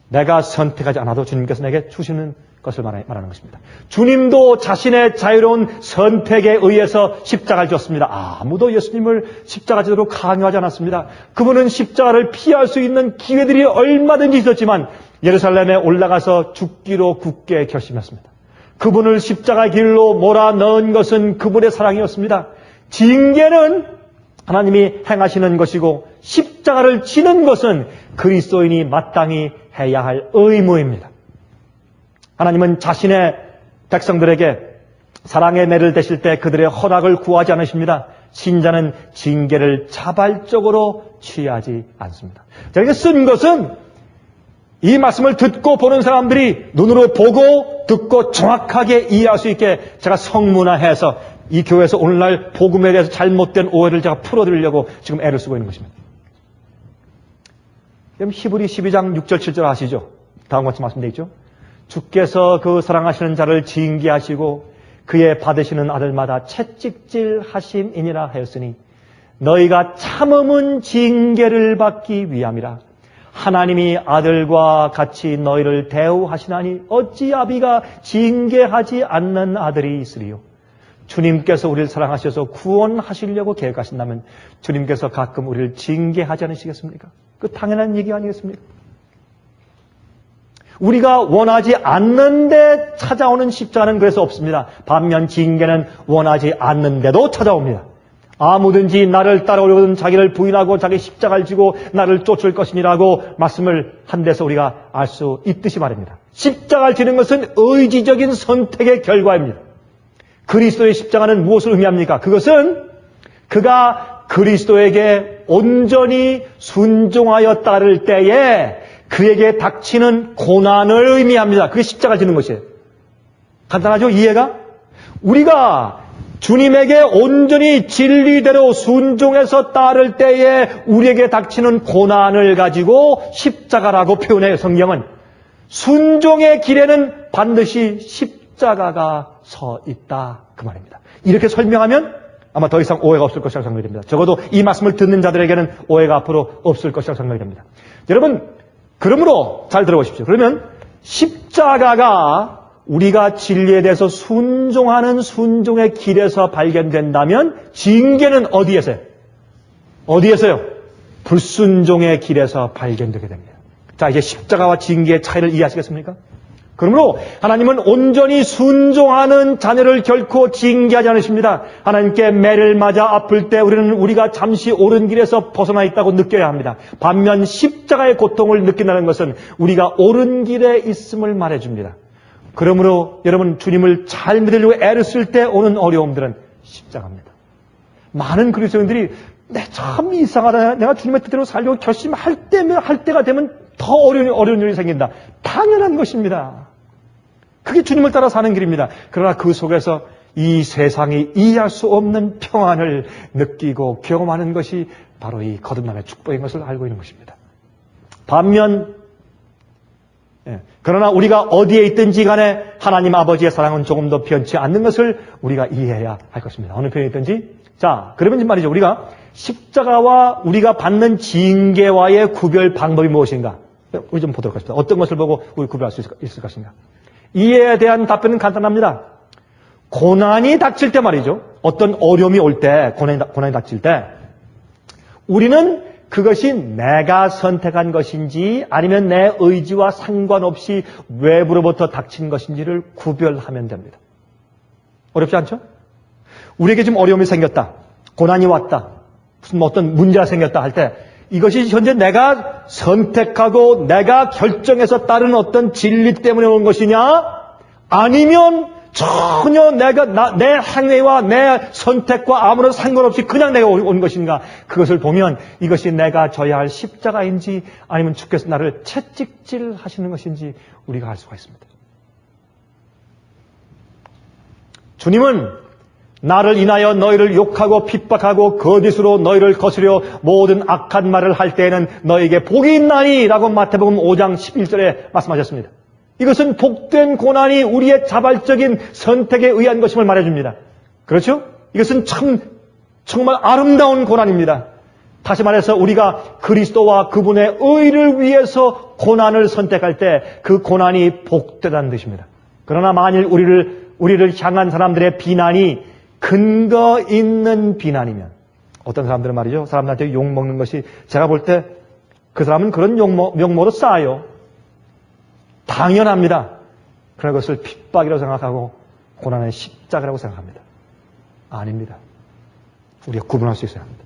A: 내가 선택하지 않아도 주님께서 내게 주시는 것을 말하는 것입니다. 주님도 자신의 자유로운 선택에 의해서 십자가를 졌습니다. 아무도 예수님을 십자가 지도록 강요하지 않았습니다. 그분은 십자가를 피할 수 있는 기회들이 얼마든지 있었지만 예루살렘에 올라가서 죽기로 굳게 결심했습니다. 그분을 십자가 길로 몰아넣은 것은 그분의 사랑이었습니다. 징계는 하나님이 행하시는 것이고 십자가를 지는 것은 그리스도인이 마땅히 해야 할 의무입니다. 하나님은 자신의 백성들에게 사랑의 매를 대실 때 그들의 허락을 구하지 않으십니다. 신자는 징계를 자발적으로 취하지 않습니다. 제가 쓴 것은 이 말씀을 듣고 보는 사람들이 눈으로 보고 듣고 정확하게 이해할 수 있게 제가 성문화해서 이 교회에서 오늘날 복음에 대해서 잘못된 오해를 제가 풀어드리려고 지금 애를 쓰고 있는 것입니다. 그럼 히브리 12장 6절 7절 아시죠? 다음과 같이 말씀되어 있죠? 주께서 그 사랑하시는 자를 징계하시고 그의 받으시는 아들마다 채찍질 하심이니라 하였으니 너희가 참음은 징계를 받기 위함이라. 하나님이 아들과 같이 너희를 대우하시나니 어찌 아비가 징계하지 않는 아들이 있으리요. 주님께서 우리를 사랑하셔서 구원하시려고 계획하신다면 주님께서 가끔 우리를 징계하지 않으시겠습니까? 그 당연한 얘기 아니겠습니까? 우리가 원하지 않는데 찾아오는 십자가는 그래서 없습니다. 반면 징계는 원하지 않는데도 찾아옵니다. 아무든지 나를 따라오려거든 자기를 부인하고 자기 십자가를 지고 나를 쫓을 것이니라고 말씀을 한 데서 우리가 알 수 있듯이 말입니다. 십자가를 지는 것은 의지적인 선택의 결과입니다. 그리스도의 십자가는 무엇을 의미합니까? 그것은 그가 그리스도에게 온전히 순종하여 따를 때에 그에게 닥치는 고난을 의미합니다. 그게 십자가를 지는 것이에요. 간단하죠? 이해가? 우리가 주님에게 온전히 진리대로 순종해서 따를 때에 우리에게 닥치는 고난을 가지고 십자가라고 표현해요. 성경은. 순종의 길에는 반드시 십자가가 서 있다. 그 말입니다. 이렇게 설명하면 아마 더 이상 오해가 없을 것이라고 생각이 됩니다. 적어도 이 말씀을 듣는 자들에게는 오해가 앞으로 없을 것이라고 생각이 됩니다. 여러분, 그러므로 잘 들어보십시오. 그러면 십자가가 우리가 진리에 대해서 순종하는 순종의 길에서 발견된다면 징계는 어디에서요? 어디에서요? 불순종의 길에서 발견되게 됩니다. 자, 이제 십자가와 징계의 차이를 이해하시겠습니까? 그러므로 하나님은 온전히 순종하는 자녀를 결코 징계하지 않으십니다. 하나님께 매를 맞아 아플 때 우리가 잠시 옳은 길에서 벗어나 있다고 느껴야 합니다. 반면 십자가의 고통을 느낀다는 것은 우리가 옳은 길에 있음을 말해줍니다. 그러므로 여러분 주님을 잘 믿으려고 애를 쓸 때 오는 어려움들은 십자가입니다. 많은 그리스도인들이 참 이상하다. 내가 주님의 뜻대로 살려고 결심할 때가 되면 더 어려운 일이 생긴다. 당연한 것입니다. 그게 주님을 따라 사는 길입니다. 그러나 그 속에서 이 세상이 이해할 수 없는 평안을 느끼고 경험하는 것이 바로 이 거듭남의 축복인 것을 알고 있는 것입니다. 반면 그러나 우리가 어디에 있든지 간에 하나님 아버지의 사랑은 조금도 변치 않는 것을 우리가 이해해야 할 것입니다. 어느 편에 있든지. 자, 그러면 말이죠. 우리가 십자가와 우리가 받는 징계와의 구별 방법이 무엇인가? 우리 좀 보도록 하겠습니다. 어떤 것을 보고 우리 구별할 수 있을 것인가? 이에 대한 답변은 간단합니다. 고난이 닥칠 때 말이죠. 어떤 어려움이 올 때, 고난이 닥칠 때 우리는 그것이 내가 선택한 것인지 아니면 내 의지와 상관없이 외부로부터 닥친 것인지를 구별하면 됩니다. 어렵지 않죠? 우리에게 지금 어려움이 생겼다. 고난이 왔다. 무슨 어떤 문제가 생겼다 할 때 이것이 현재 내가 선택하고 내가 결정해서 따른 어떤 진리 때문에 온 것이냐? 아니면 전혀 내 행위와 내 선택과 아무런 상관없이 그냥 내가 온 것인가? 그것을 보면 이것이 내가 져야 할 십자가인지 아니면 주께서 나를 채찍질 하시는 것인지 우리가 알 수가 있습니다. 주님은 나를 인하여 너희를 욕하고 핍박하고 거짓으로 너희를 거스려 모든 악한 말을 할 때에는 너에게 복이 있나니 라고 마태복음 5장 11절에 말씀하셨습니다. 이것은 복된 고난이 우리의 자발적인 선택에 의한 것임을 말해줍니다. 그렇죠? 이것은 정말 아름다운 고난입니다. 다시 말해서 우리가 그리스도와 그분의 의를 위해서 고난을 선택할 때 그 고난이 복되다는 뜻입니다. 그러나 만일 우리를 향한 사람들의 비난이 근거 있는 비난이면 어떤 사람들은 말이죠. 사람들한테 욕먹는 것이 제가 볼 때 그 사람은 그런 욕먹으로 쌓아요. 당연합니다. 그런 것을 핍박이라고 생각하고 고난의 십자가라고 생각합니다. 아닙니다. 우리가 구분할 수 있어야 합니다.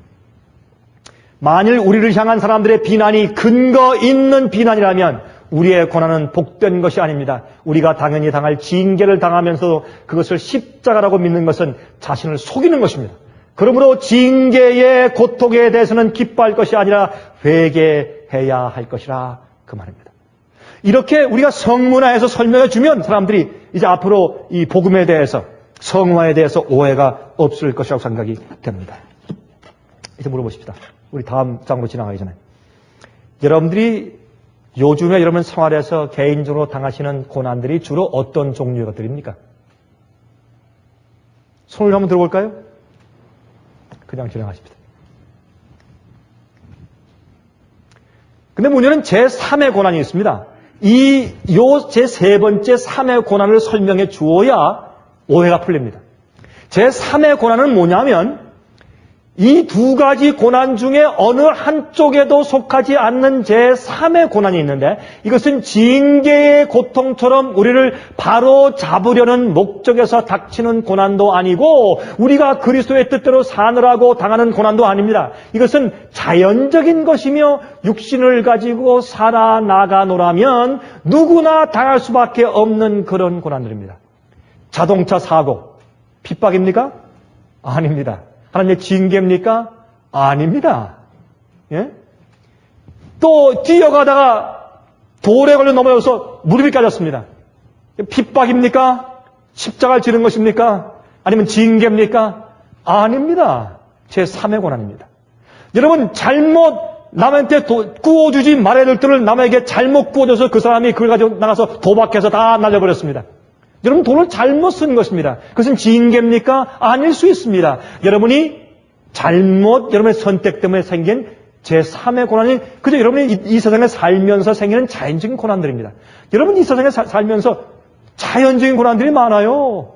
A: 만일 우리를 향한 사람들의 비난이 근거 있는 비난이라면 우리의 고난은 복된 것이 아닙니다. 우리가 당연히 당할 징계를 당하면서도 그것을 십자가라고 믿는 것은 자신을 속이는 것입니다. 그러므로 징계의 고통에 대해서는 기뻐할 것이 아니라 회개해야 할 것이라 그 말입니다. 이렇게 우리가 성문화해서 설명해 주면 사람들이 이제 앞으로 이 복음에 대해서 성화에 대해서 오해가 없을 것이라고 생각이 됩니다. 이제 물어보십시다. 우리 다음 장으로 지나가기 전에. 여러분들이 요즘에 여러분 생활에서 개인적으로 당하시는 고난들이 주로 어떤 종류의 것들입니까? 손을 한번 들어볼까요? 그냥 지나가십시다. 근데 문제는 제3의 고난이 있습니다. 제3번째 3의 고난을 설명해 주어야 오해가 풀립니다. 제3의 고난은 뭐냐면 이 두 가지 고난 중에 어느 한쪽에도 속하지 않는 제3의 고난이 있는데 이것은 징계의 고통처럼 우리를 바로 잡으려는 목적에서 닥치는 고난도 아니고 우리가 그리스도의 뜻대로 사느라고 당하는 고난도 아닙니다. 이것은 자연적인 것이며 육신을 가지고 살아나가노라면 누구나 당할 수밖에 없는 그런 고난들입니다. 자동차 사고, 핍박입니까? 아닙니다. 하나님의 징계입니까? 아닙니다. 예? 또 뛰어가다가 돌에 걸려 넘어져서 무릎이 까졌습니다. 핍박입니까? 십자가를 지는 것입니까? 아니면 징계입니까? 아닙니다. 제3의 고난입니다. 여러분 잘못 남한테 구워주지 말아야 될 돈을 남에게 잘못 구워줘서 그 사람이 그걸 가지고 나가서 도박해서 다 날려버렸습니다. 여러분 돈을 잘못 쓴 것입니다. 그것은 징계입니까? 아닐 수 있습니다. 여러분이 잘못 여러분의 선택 때문에 생긴 제3의 고난이 그저 여러분이 이 세상에 살면서 생기는 자연적인 고난들입니다. 여러분 이 세상에 살면서 자연적인 고난들이 많아요.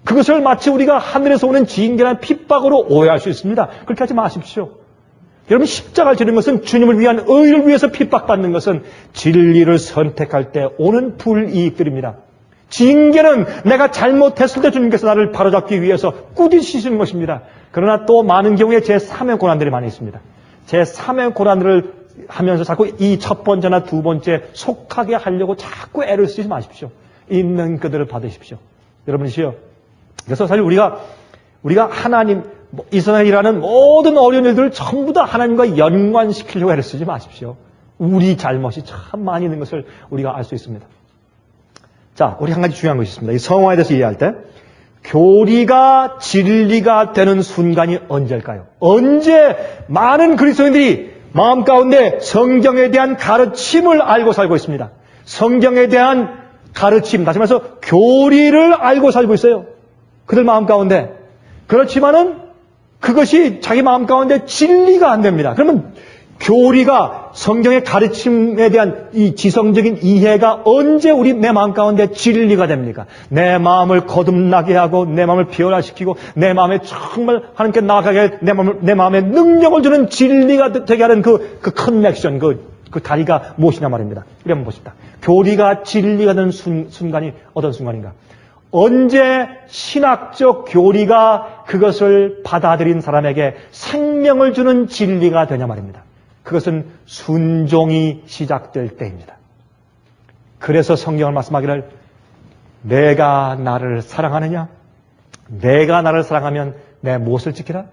A: 그것을 마치 우리가 하늘에서 오는 징계나 핍박으로 오해할 수 있습니다. 그렇게 하지 마십시오. 여러분 십자가를 지는 것은 주님을 위한 의를 위해서 핍박받는 것은 진리를 선택할 때 오는 불이익들입니다. 징계는 내가 잘못했을 때 주님께서 나를 바로잡기 위해서 꾸짖으시는 것입니다. 그러나 또 많은 경우에 제3의 고난들이 많이 있습니다. 제3의 고난들을 하면서 자꾸 이 첫 번째나 두 번째 속하게 하려고 자꾸 애를 쓰지 마십시오. 있는 그대로 받으십시오. 여러분이시여. 그래서 사실 우리가 하나님, 이 세상에 일하는 모든 어려운 일들을 전부 다 하나님과 연관시키려고 애를 쓰지 마십시오. 우리 잘못이 참 많이 있는 것을 우리가 알 수 있습니다. 자, 우리 한 가지 중요한 것이 있습니다. 이 성화에 대해서 이해할 때 교리가 진리가 되는 순간이 언제일까요? 언제 많은 그리스도인들이 마음 가운데 성경에 대한 가르침을 알고 살고 있습니다. 성경에 대한 가르침, 다시 말해서 교리를 알고 살고 있어요. 그들 마음 가운데. 그렇지만은 그것이 자기 마음 가운데 진리가 안 됩니다. 그러면 교리가 성경의 가르침에 대한 이 지성적인 이해가 언제 내 마음 가운데 진리가 됩니까? 내 마음을 거듭나게 하고 내 마음을 변화시키고 내 마음에 정말 하나님께 나아가게 내 마음에 능력을 주는 진리가 되게 하는 그 커넥션, 그 다리가 무엇이냐 말입니다. 우리 한번 보십시다. 교리가 진리가 되는 순간이 어떤 순간인가? 언제 신학적 교리가 그것을 받아들인 사람에게 생명을 주는 진리가 되냐 말입니다. 그것은 순종이 시작될 때입니다. 그래서 성경을 말씀하기를 내가 나를 사랑하느냐? 내가 나를 사랑하면 내 무엇을 지키라?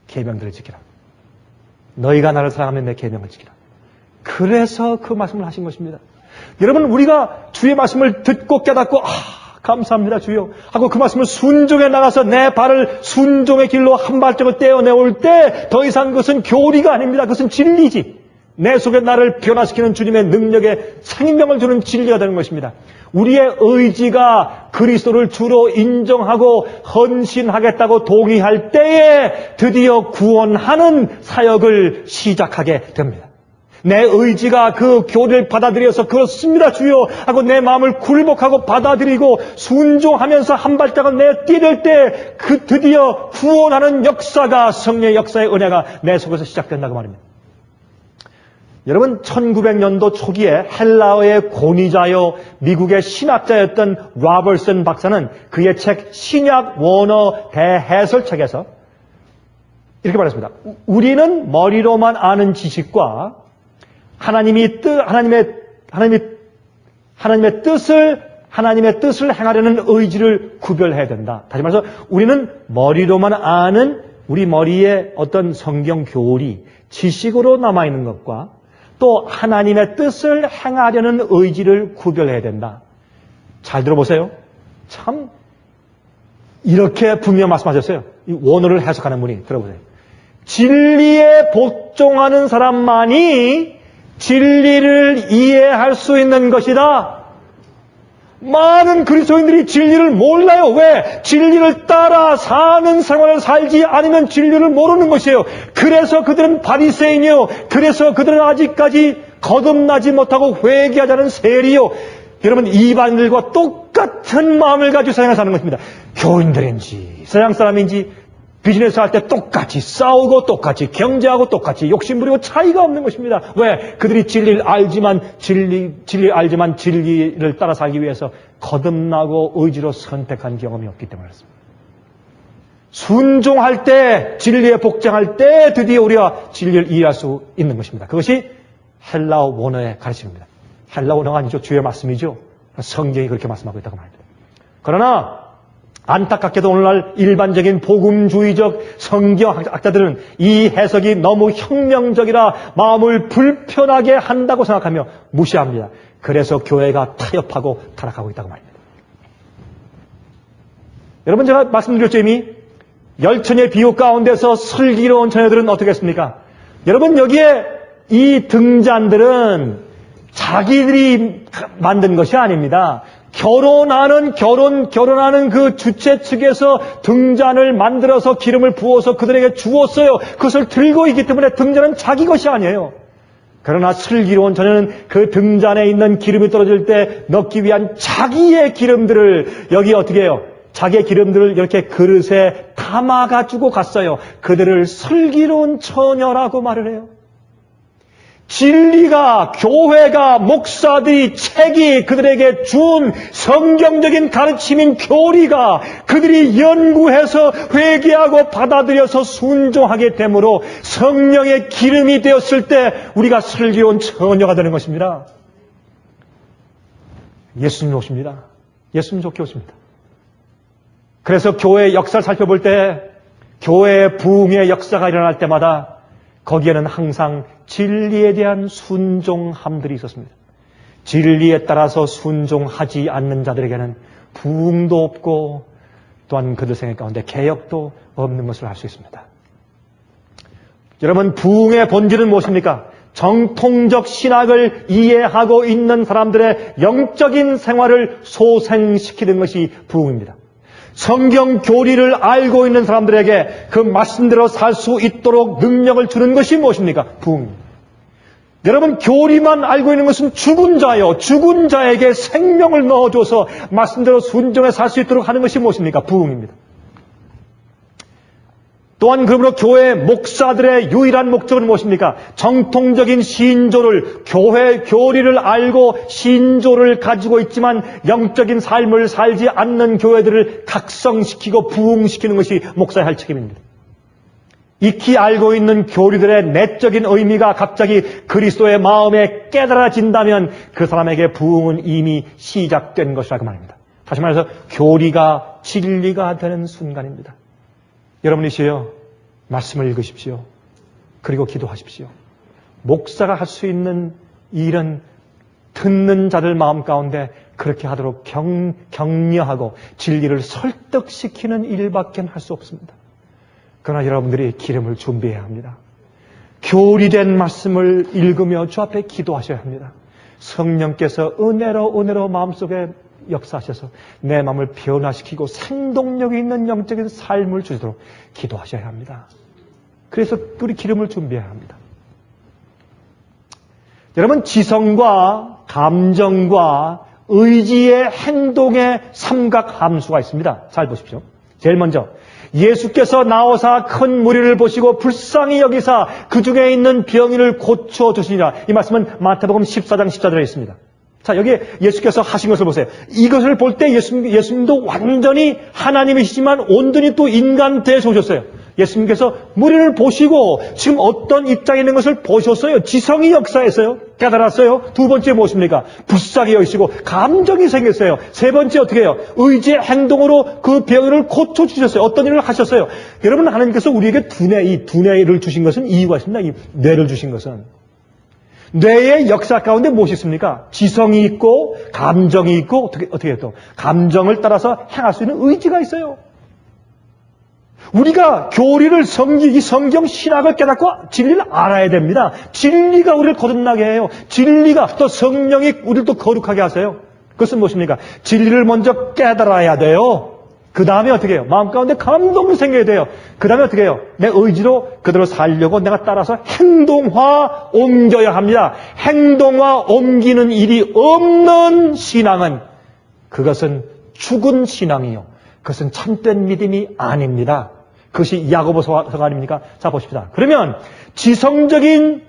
A: 계명들을 지키라. 너희가 나를 사랑하면 내 계명을 지키라. 그래서 그 말씀을 하신 것입니다. 여러분, 우리가 주의 말씀을 듣고 깨닫고 감사합니다 주여 하고 그 말씀을 순종해 나가서 내 발을 순종의 길로 한 발짝을 떼어내올 때 더 이상 그것은 교리가 아닙니다. 그것은 진리지. 내 속에 나를 변화시키는 주님의 능력에 생명을 주는 진리가 되는 것입니다. 우리의 의지가 그리스도를 주로 인정하고 헌신하겠다고 동의할 때에 드디어 구원하는 사역을 시작하게 됩니다. 내 의지가 그 교리를 받아들여서 그렇습니다 주여 하고 내 마음을 굴복하고 받아들이고 순종하면서 한 발짝을 내디딜 때 그 드디어 구원하는 역사가 성령의 역사의 은혜가 내 속에서 시작된다고 말입니다. 여러분 1900년도 초기에 헬라어의 권위자요 미국의 신학자였던 로버슨 박사는 그의 책 신약 원어 대해설책에서 이렇게 말했습니다. 우리는 머리로만 아는 지식과 하나님의 뜻을 행하려는 의지를 구별해야 된다. 다시 말해서 우리는 머리로만 아는 우리 머리에 어떤 성경 교리, 지식으로 남아있는 것과 또 하나님의 뜻을 행하려는 의지를 구별해야 된다. 잘 들어보세요. 참 이렇게 분명 말씀하셨어요. 이 원어를 해석하는 분이 들어보세요. 진리에 복종하는 사람만이 진리를 이해할 수 있는 것이다. 많은 그리스도인들이 진리를 몰라요. 왜? 진리를 따라 사는 생활을 살지 않으면 진리를 모르는 것이에요. 그래서 그들은 바리새인이요. 그래서 그들은 아직까지 거듭나지 못하고 회개하자는 세리요. 여러분 이방인들과 똑같은 마음을 가지고 세상에 사는 것입니다. 교인들인지 서양 사람인지 비즈니스 할 때 똑같이 싸우고 똑같이 경제하고 똑같이 욕심부리고 차이가 없는 것입니다. 왜? 그들이 진리를 알지만 진리를 따라 살기 위해서 거듭나고 의지로 선택한 경험이 없기 때문에 그렇습니다. 순종할 때, 진리에 복종할 때 드디어 우리가 진리를 이해할 수 있는 것입니다. 그것이 헬라어 원어의 가르침입니다. 헬라어 원어가 아니죠. 주의 말씀이죠. 성경이 그렇게 말씀하고 있다고 말합니다. 그러나 안타깝게도 오늘날 일반적인 복음주의적 성경학자들은 이 해석이 너무 혁명적이라 마음을 불편하게 한다고 생각하며 무시합니다. 그래서 교회가 타협하고 타락하고 있다고 말입니다. 여러분 제가 말씀드렸죠 이미 열처녀의 비유 가운데서 슬기로운 처녀들은 어떻게 했습니까? 여러분 여기에 이 등잔들은 자기들이 만든 것이 아닙니다. 결혼하는 그 주체 측에서 등잔을 만들어서 기름을 부어서 그들에게 주었어요. 그것을 들고 있기 때문에 등잔은 자기 것이 아니에요. 그러나 슬기로운 처녀는 그 등잔에 있는 기름이 떨어질 때 넣기 위한 자기의 기름들을 여기 어떻게 해요? 자기의 기름들을 이렇게 그릇에 담아가지고 갔어요. 그들을 슬기로운 처녀라고 말을 해요. 진리가, 교회가, 목사들이, 책이 그들에게 준 성경적인 가르침인 교리가 그들이 연구해서 회개하고 받아들여서 순종하게 되므로 성령의 기름이 되었을 때 우리가 슬기로운 처녀가 되는 것입니다. 예수님 오십니다. 예수님 좋게 오십니다. 그래서 교회의 역사를 살펴볼 때 교회의 부흥의 역사가 일어날 때마다 거기에는 항상 진리에 대한 순종함들이 있었습니다. 진리에 따라서 순종하지 않는 자들에게는 부흥도 없고 또한 그들 생각 가운데 개혁도 없는 것을 알 수 있습니다. 여러분, 부흥의 본질은 무엇입니까? 정통적 신학을 이해하고 있는 사람들의 영적인 생활을 소생시키는 것이 부흥입니다. 성경 교리를 알고 있는 사람들에게 그 말씀대로 살 수 있도록 능력을 주는 것이 무엇입니까? 부흥입니다. 여러분, 교리만 알고 있는 것은 죽은 자요. 죽은 자에게 생명을 넣어줘서 말씀대로 순종해 살 수 있도록 하는 것이 무엇입니까? 부흥입니다. 또한 그러므로 교회 목사들의 유일한 목적은 무엇입니까? 정통적인 신조를, 교회 교리를 알고 신조를 가지고 있지만 영적인 삶을 살지 않는 교회들을 각성시키고 부흥시키는 것이 목사의 할 책임입니다. 익히 알고 있는 교리들의 내적인 의미가 갑자기 그리스도의 마음에 깨달아진다면 그 사람에게 부흥은 이미 시작된 것이라고 말합니다. 다시 말해서 교리가 진리가 되는 순간입니다. 여러분이시여, 말씀을 읽으십시오. 그리고 기도하십시오. 목사가 할 수 있는 일은 듣는 자들 마음 가운데 그렇게 하도록 격려하고 진리를 설득시키는 일밖에 할 수 없습니다. 그러나 여러분들이 기름을 준비해야 합니다. 교리된 말씀을 읽으며 주 앞에 기도하셔야 합니다. 성령께서 은혜로 마음속에 역사하셔서 내 마음을 변화시키고 생동력이 있는 영적인 삶을 주시도록 기도하셔야 합니다. 그래서 우리 기름을 준비해야 합니다. 여러분, 지성과 감정과 의지의 행동의 삼각함수가 있습니다. 잘 보십시오. 제일 먼저 예수께서 나오사 큰 무리를 보시고 불쌍히 여기사 그 중에 있는 병인을 고쳐주시니라. 이 말씀은 마태복음 14장 14절에 있습니다. 자, 여기 예수께서 하신 것을 보세요. 이것을 볼 때 예수님도 완전히 하나님이시지만 온전히 또 인간 되셔 오셨어요. 예수님께서 무리를 보시고 지금 어떤 입장에 있는 것을 보셨어요. 지성이 역사했어요. 깨달았어요. 두 번째 무엇입니까? 불쌍히 여기시고 감정이 생겼어요. 세 번째 어떻게 해요? 의지의 행동으로 그 병을 고쳐주셨어요. 어떤 일을 하셨어요? 여러분, 하나님께서 우리에게 이 두뇌를 주신 것은 이유가 있습니다. 이 뇌를 주신 것은. 뇌의 역사 가운데 무엇이 있습니까? 지성이 있고 감정이 있고 어떻게 해요? 또 감정을 따라서 행할 수 있는 의지가 있어요. 우리가 교리를 성경 신학을 깨닫고 진리를 알아야 됩니다. 진리가 우리를 거듭나게 해요. 진리가 또 성령이 우리를 또 거룩하게 하세요. 그것은 무엇입니까? 진리를 먼저 깨달아야 돼요. 그 다음에 어떻게 해요? 마음 가운데 감동이 생겨야 돼요. 그 다음에 어떻게 해요? 내 의지로 그대로 살려고 내가 따라서 행동화 옮겨야 합니다. 행동화 옮기는 일이 없는 신앙은 그것은 죽은 신앙이요. 그것은 참된 믿음이 아닙니다. 그것이 야고보서가 아닙니까? 자, 보십시다. 그러면 지성적인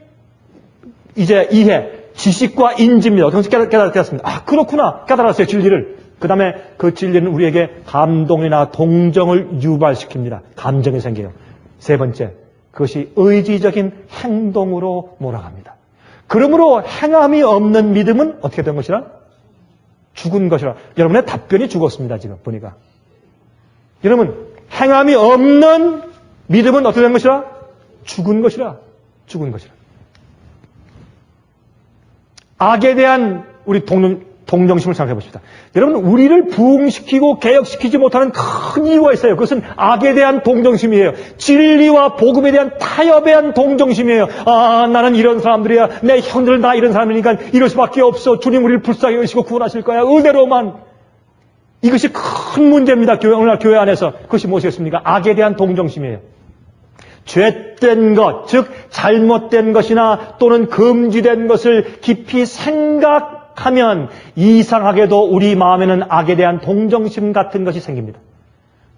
A: 이해, 지식과 인지입니다. 어떻게 깨달았습니다. 아, 그렇구나. 깨달았어요, 진리를. 그 다음에 그 진리는 우리에게 감동이나 동정을 유발시킵니다. 감정이 생겨요. 세 번째, 그것이 의지적인 행동으로 몰아갑니다. 그러므로 행함이 없는 믿음은 어떻게 된 것이라? 죽은 것이라. 여러분의 답변이 죽었습니다, 지금 보니까. 여러분, 행함이 없는 믿음은 어떻게 된 것이라? 죽은 것이라. 죽은 것이라. 악에 대한 우리 동정심을 생각해 봅시다. 여러분, 우리를 부흥시키고 개혁시키지 못하는 큰 이유가 있어요. 그것은 악에 대한 동정심이에요. 진리와 복음에 대한 타협에 대한 동정심이에요. 아, 나는 이런 사람들이야. 내 형들은 다 이런 사람이니까 이럴 수밖에 없어. 주님 우리를 불쌍히 여기시고 구원하실 거야. 은혜로만. 이것이 큰 문제입니다. 오늘날 교회 안에서. 그것이 무엇이겠습니까? 악에 대한 동정심이에요. 죄된 것, 즉 잘못된 것이나 또는 금지된 것을 깊이 생각하면 이상하게도 우리 마음에는 악에 대한 동정심 같은 것이 생깁니다.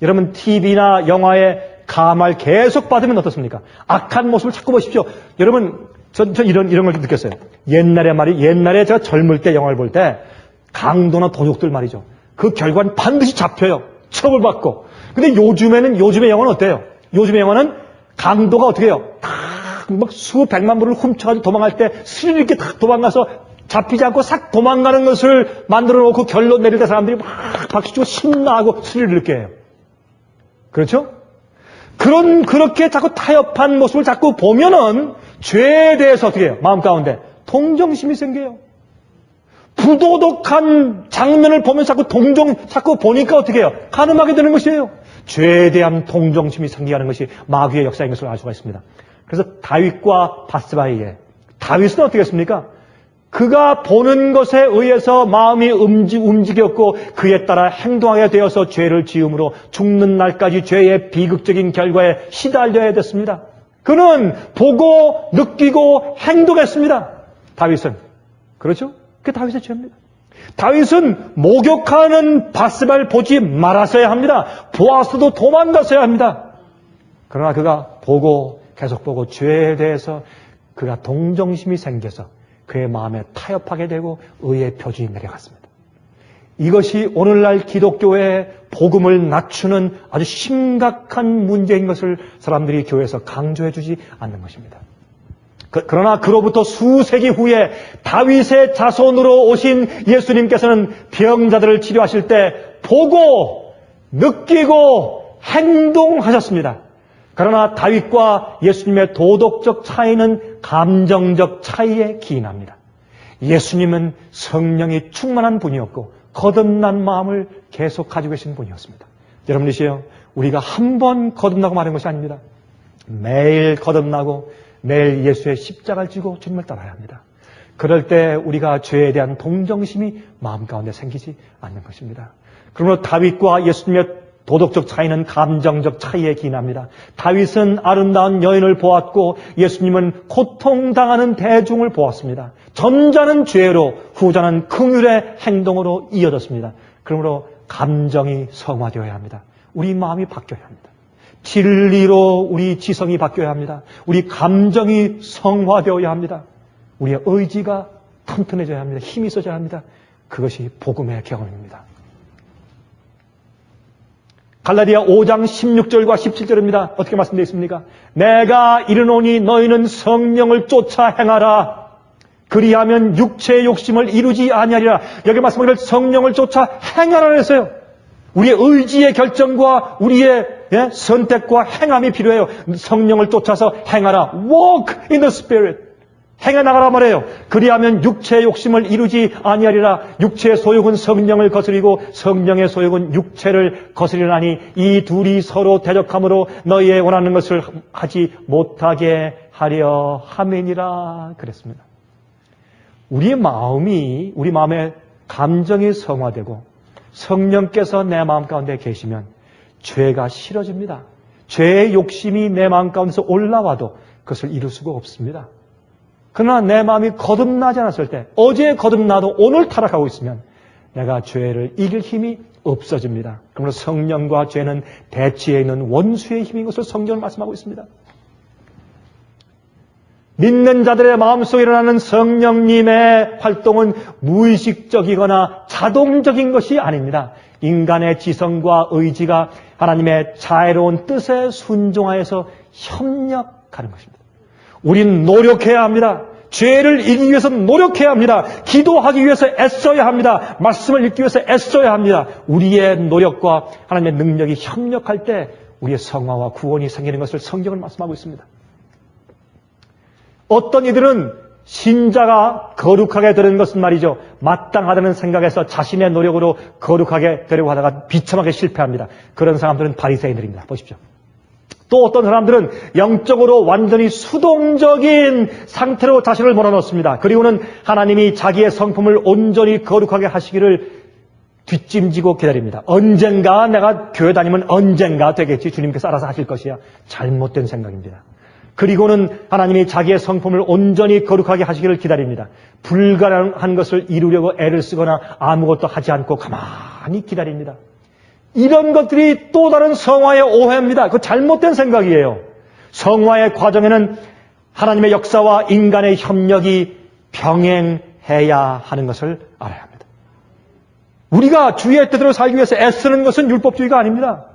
A: 여러분, TV나 영화에 감화를 계속 받으면 어떻습니까? 악한 모습을 자꾸 보십시오. 여러분, 전 이런 걸 느꼈어요. 옛날에 제가 젊을 때 영화를 볼 때 강도나 도둑들 말이죠. 그 결과는 반드시 잡혀요. 처벌받고. 근데 요즘의 영화는 어때요? 요즘의 영화는 강도가 어떻게 해요? 막 수백만 불을 훔쳐가지고 도망갈 때 스릴 있게 탁 도망가서 잡히지 않고 싹 도망가는 것을 만들어 놓고 결론 내릴 때 사람들이 막 박수치고 신나고 스릴을 느껴 해요. 그렇죠? 그렇게 자꾸 타협한 모습을 자꾸 보면은 죄에 대해서 어떻게 해요? 마음 가운데 동정심이 생겨요. 부도덕한 장면을 보면서 자꾸 보니까 어떻게 해요? 간음하게 되는 것이에요. 죄에 대한 동정심이 생기게 하는 것이 마귀의 역사인 것을 알 수가 있습니다. 그래서 다윗과 바스바에게, 다윗은 어떻게 했습니까? 그가 보는 것에 의해서 마음이 움직였고 그에 따라 행동하게 되어서 죄를 지음으로 죽는 날까지 죄의 비극적인 결과에 시달려야 됐습니다. 그는 보고 느끼고 행동했습니다. 다윗은. 그렇죠? 그게 다윗의 죄입니다. 다윗은 목욕하는 바스바를 보지 말았어야 합니다. 보았어도 도망갔어야 합니다. 그러나 그가 계속 보고 죄에 대해서 그가 동정심이 생겨서 그의 마음에 타협하게 되고 의의 표준이 내려갔습니다. 이것이 오늘날 기독교의 복음을 낮추는 아주 심각한 문제인 것을 사람들이 교회에서 강조해 주지 않는 것입니다. 그러나 그로부터 수세기 후에 다윗의 자손으로 오신 예수님께서는 병자들을 치료하실 때 보고 느끼고 행동하셨습니다. 그러나 다윗과 예수님의 도덕적 차이는 감정적 차이에 기인합니다. 예수님은 성령이 충만한 분이었고 거듭난 마음을 계속 가지고 계신 분이었습니다. 여러분이시여, 우리가 한 번 거듭나고 마는 것이 아닙니다. 매일 거듭나고 매일 예수의 십자가를 지고 주님을 따라야 합니다. 그럴 때 우리가 죄에 대한 동정심이 마음 가운데 생기지 않는 것입니다. 그러므로 다윗과 예수님의 도덕적 차이는 감정적 차이에 기인합니다. 다윗은 아름다운 여인을 보았고 예수님은 고통당하는 대중을 보았습니다. 전자는 죄로, 후자는 긍휼의 행동으로 이어졌습니다. 그러므로 감정이 성화되어야 합니다. 우리 마음이 바뀌어야 합니다. 진리로 우리 지성이 바뀌어야 합니다. 우리 감정이 성화되어야 합니다. 우리의 의지가 튼튼해져야 합니다. 힘이 있어져야 합니다. 그것이 복음의 경험입니다. 갈라디아 5장 16절과 17절입니다. 어떻게 말씀되어 있습니까? 내가 이르노니 너희는 성령을 쫓아 행하라. 그리하면 육체의 욕심을 이루지 아니하리라. 여기 말씀하기를 성령을 쫓아 행하라 했어요. 우리의 의지의 결정과 우리의 선택과 행함이 필요해요. 성령을 쫓아서 행하라. Walk in the Spirit. 행해 나가라 말해요. 그리하면 육체의 욕심을 이루지 아니하리라. 육체의 소욕은 성령을 거스리고 성령의 소욕은 육체를 거스리나니 이 둘이 서로 대적함으로 너희의 원하는 것을 하지 못하게 하려 함이니라 그랬습니다. 우리 마음의 감정이 성화되고 성령께서 내 마음 가운데 계시면 죄가 싫어집니다. 죄의 욕심이 내 마음 가운데서 올라와도 그것을 이룰 수가 없습니다. 그러나 내 마음이 거듭나지 않았을 때, 어제 거듭나도 오늘 타락하고 있으면 내가 죄를 이길 힘이 없어집니다. 그러므로 성령과 죄는 대치에 있는 원수의 힘인 것을 성경은 말씀하고 있습니다. 믿는 자들의 마음속에 일어나는 성령님의 활동은 무의식적이거나 자동적인 것이 아닙니다. 인간의 지성과 의지가 하나님의 자애로운 뜻에 순종하여서 협력하는 것입니다. 우린 노력해야 합니다. 죄를 이기기 위해서 노력해야 합니다. 기도하기 위해서 애써야 합니다. 말씀을 읽기 위해서 애써야 합니다. 우리의 노력과 하나님의 능력이 협력할 때 우리의 성화와 구원이 생기는 것을 성경은 말씀하고 있습니다. 어떤 이들은 신자가 거룩하게 되는 것은 말이죠, 마땅하다는 생각에서 자신의 노력으로 거룩하게 되려고 하다가 비참하게 실패합니다. 그런 사람들은 바리새인들입니다. 보십시오. 또 어떤 사람들은 영적으로 완전히 수동적인 상태로 자신을 몰아넣습니다. 그리고는 하나님이 자기의 성품을 온전히 거룩하게 하시기를 뒷짐지고 기다립니다. 언젠가 내가 교회 다니면 언젠가 되겠지. 주님께서 알아서 하실 것이야. 잘못된 생각입니다. 그리고는 하나님이 자기의 성품을 온전히 거룩하게 하시기를 기다립니다. 불가능한 것을 이루려고 애를 쓰거나 아무것도 하지 않고 가만히 기다립니다. 이런 것들이 또 다른 성화의 오해입니다. 그 잘못된 생각이에요. 성화의 과정에는 하나님의 역사와 인간의 협력이 병행해야 하는 것을 알아야 합니다. 우리가 주의 뜻대로 살기 위해서 애쓰는 것은 율법주의가 아닙니다.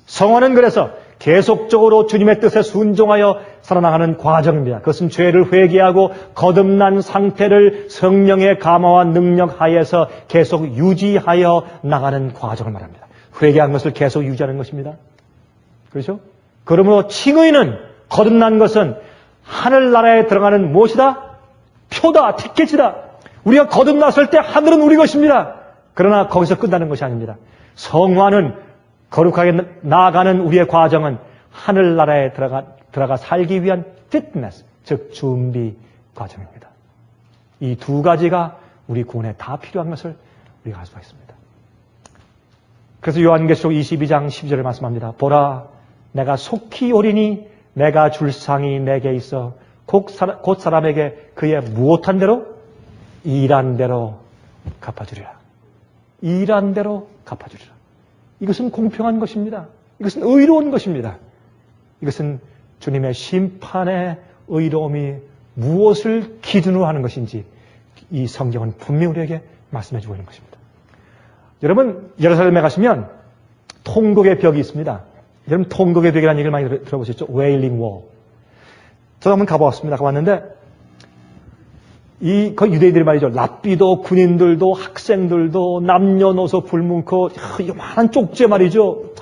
A: 성화는 그래서 계속적으로 주님의 뜻에 순종하여 살아나가는 과정입니다. 그것은 죄를 회개하고 거듭난 상태를 성령의 감화와 능력 하에서 계속 유지하여 나가는 과정을 말합니다. 회개한 것을 계속 유지하는 것입니다. 그렇죠? 그러므로 칭의는, 거듭난 것은 하늘나라에 들어가는 무엇이다? 표다, 티켓이다. 우리가 거듭났을 때 하늘은 우리 것입니다. 그러나 거기서 끝나는 것이 아닙니다. 성화는 거룩하게 나아가는 우리의 과정은 하늘나라에 들어가 살기 위한 fitness, 즉 준비 과정입니다. 이 두 가지가 우리 구원에 다 필요한 것을 우리가 알 수가 있습니다. 그래서 요한계시록 22장 12절을 말씀합니다. 보라, 내가 속히 오리니 내가 줄 상이 내게 있어 곧 사람에게 그의 무엇한 대로? 일한 대로 갚아주리라. 일한 대로 갚아주리라. 이것은 공평한 것입니다. 이것은 의로운 것입니다. 이것은 주님의 심판의 의로움이 무엇을 기준으로 하는 것인지 이 성경은 분명히 우리에게 말씀해주고 있는 것입니다. 여러분, 예루살렘에 가시면 통곡의 벽이 있습니다. 여러분, 통곡의 벽이라는 얘기를 많이 들어보셨죠? Wailing Wall. 저도 한번 가봤습니다. 가봤는데 그 유대인들이 말이죠. 랍비도, 군인들도, 학생들도, 남녀노소 불문코, 요만한 쪽지에 말이죠.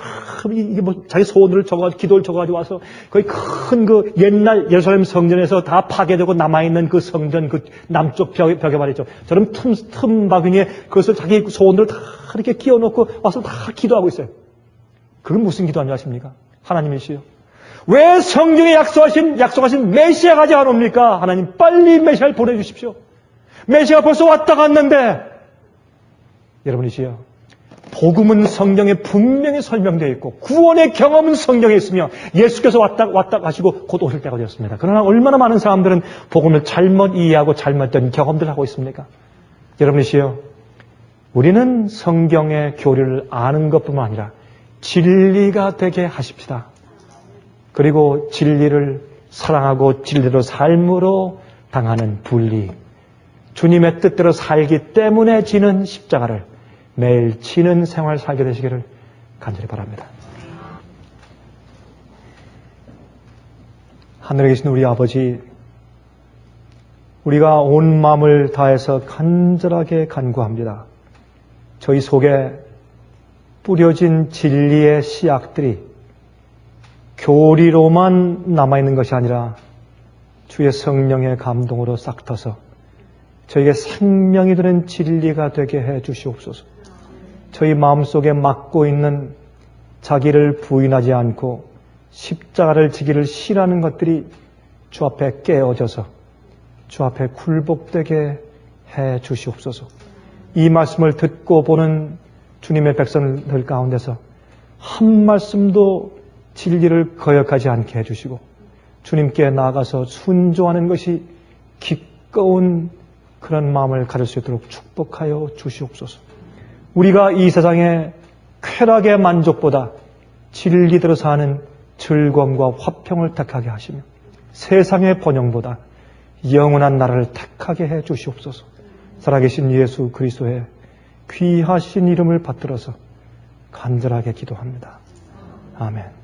A: 이게 뭐, 자기 소원을 기도를 적어가지고 와서, 거의 큰 옛날 예루살렘 성전에서 다 파괴되고 남아있는 그 성전, 그 남쪽 벽에 말이죠. 저런 틈바구니에 그것을 자기 소원들을 다 이렇게 끼워놓고 와서 다 기도하고 있어요. 그건 무슨 기도하는지 아십니까? 하나님이시요. 왜 성경에 약속하신 메시아가 아직 안 옵니까? 하나님 빨리 메시아를 보내주십시오. 메시아가 벌써 왔다 갔는데 여러분이시여, 복음은 성경에 분명히 설명되어 있고 구원의 경험은 성경에 있으며 예수께서 왔다 가시고 곧 오실 때가 되었습니다. 그러나 얼마나 많은 사람들은 복음을 잘못 이해하고 잘못된 경험들을 하고 있습니까? 여러분이시여, 우리는 성경의 교리를 아는 것뿐만 아니라 진리가 되게 하십시다. 그리고 진리를 사랑하고 진리로 삶으로 당하는 분리, 주님의 뜻대로 살기 때문에 지는 십자가를 매일 지는 생활 살게 되시기를 간절히 바랍니다. 하늘에 계신 우리 아버지, 우리가 온 마음을 다해서 간절하게 간구합니다. 저희 속에 뿌려진 진리의 씨앗들이 교리로만 남아있는 것이 아니라 주의 성령의 감동으로 싹 터서 저에게 생명이 되는 진리가 되게 해 주시옵소서. 저희 마음속에 막고 있는 자기를 부인하지 않고 십자가를 지기를 싫어하는 것들이 주 앞에 깨어져서 주 앞에 굴복되게 해 주시옵소서. 이 말씀을 듣고 보는 주님의 백성들 가운데서 한 말씀도 진리를 거역하지 않게 해주시고 주님께 나아가서 순종하는 것이 기꺼운 그런 마음을 가질 수 있도록 축복하여 주시옵소서. 우리가 이 세상의 쾌락의 만족보다 진리대로 사는 즐거움과 화평을 택하게 하시며 세상의 번영보다 영원한 나라를 택하게 해 주시옵소서. 살아계신 예수 그리스도의 귀하신 이름을 받들어서 간절하게 기도합니다. 아멘.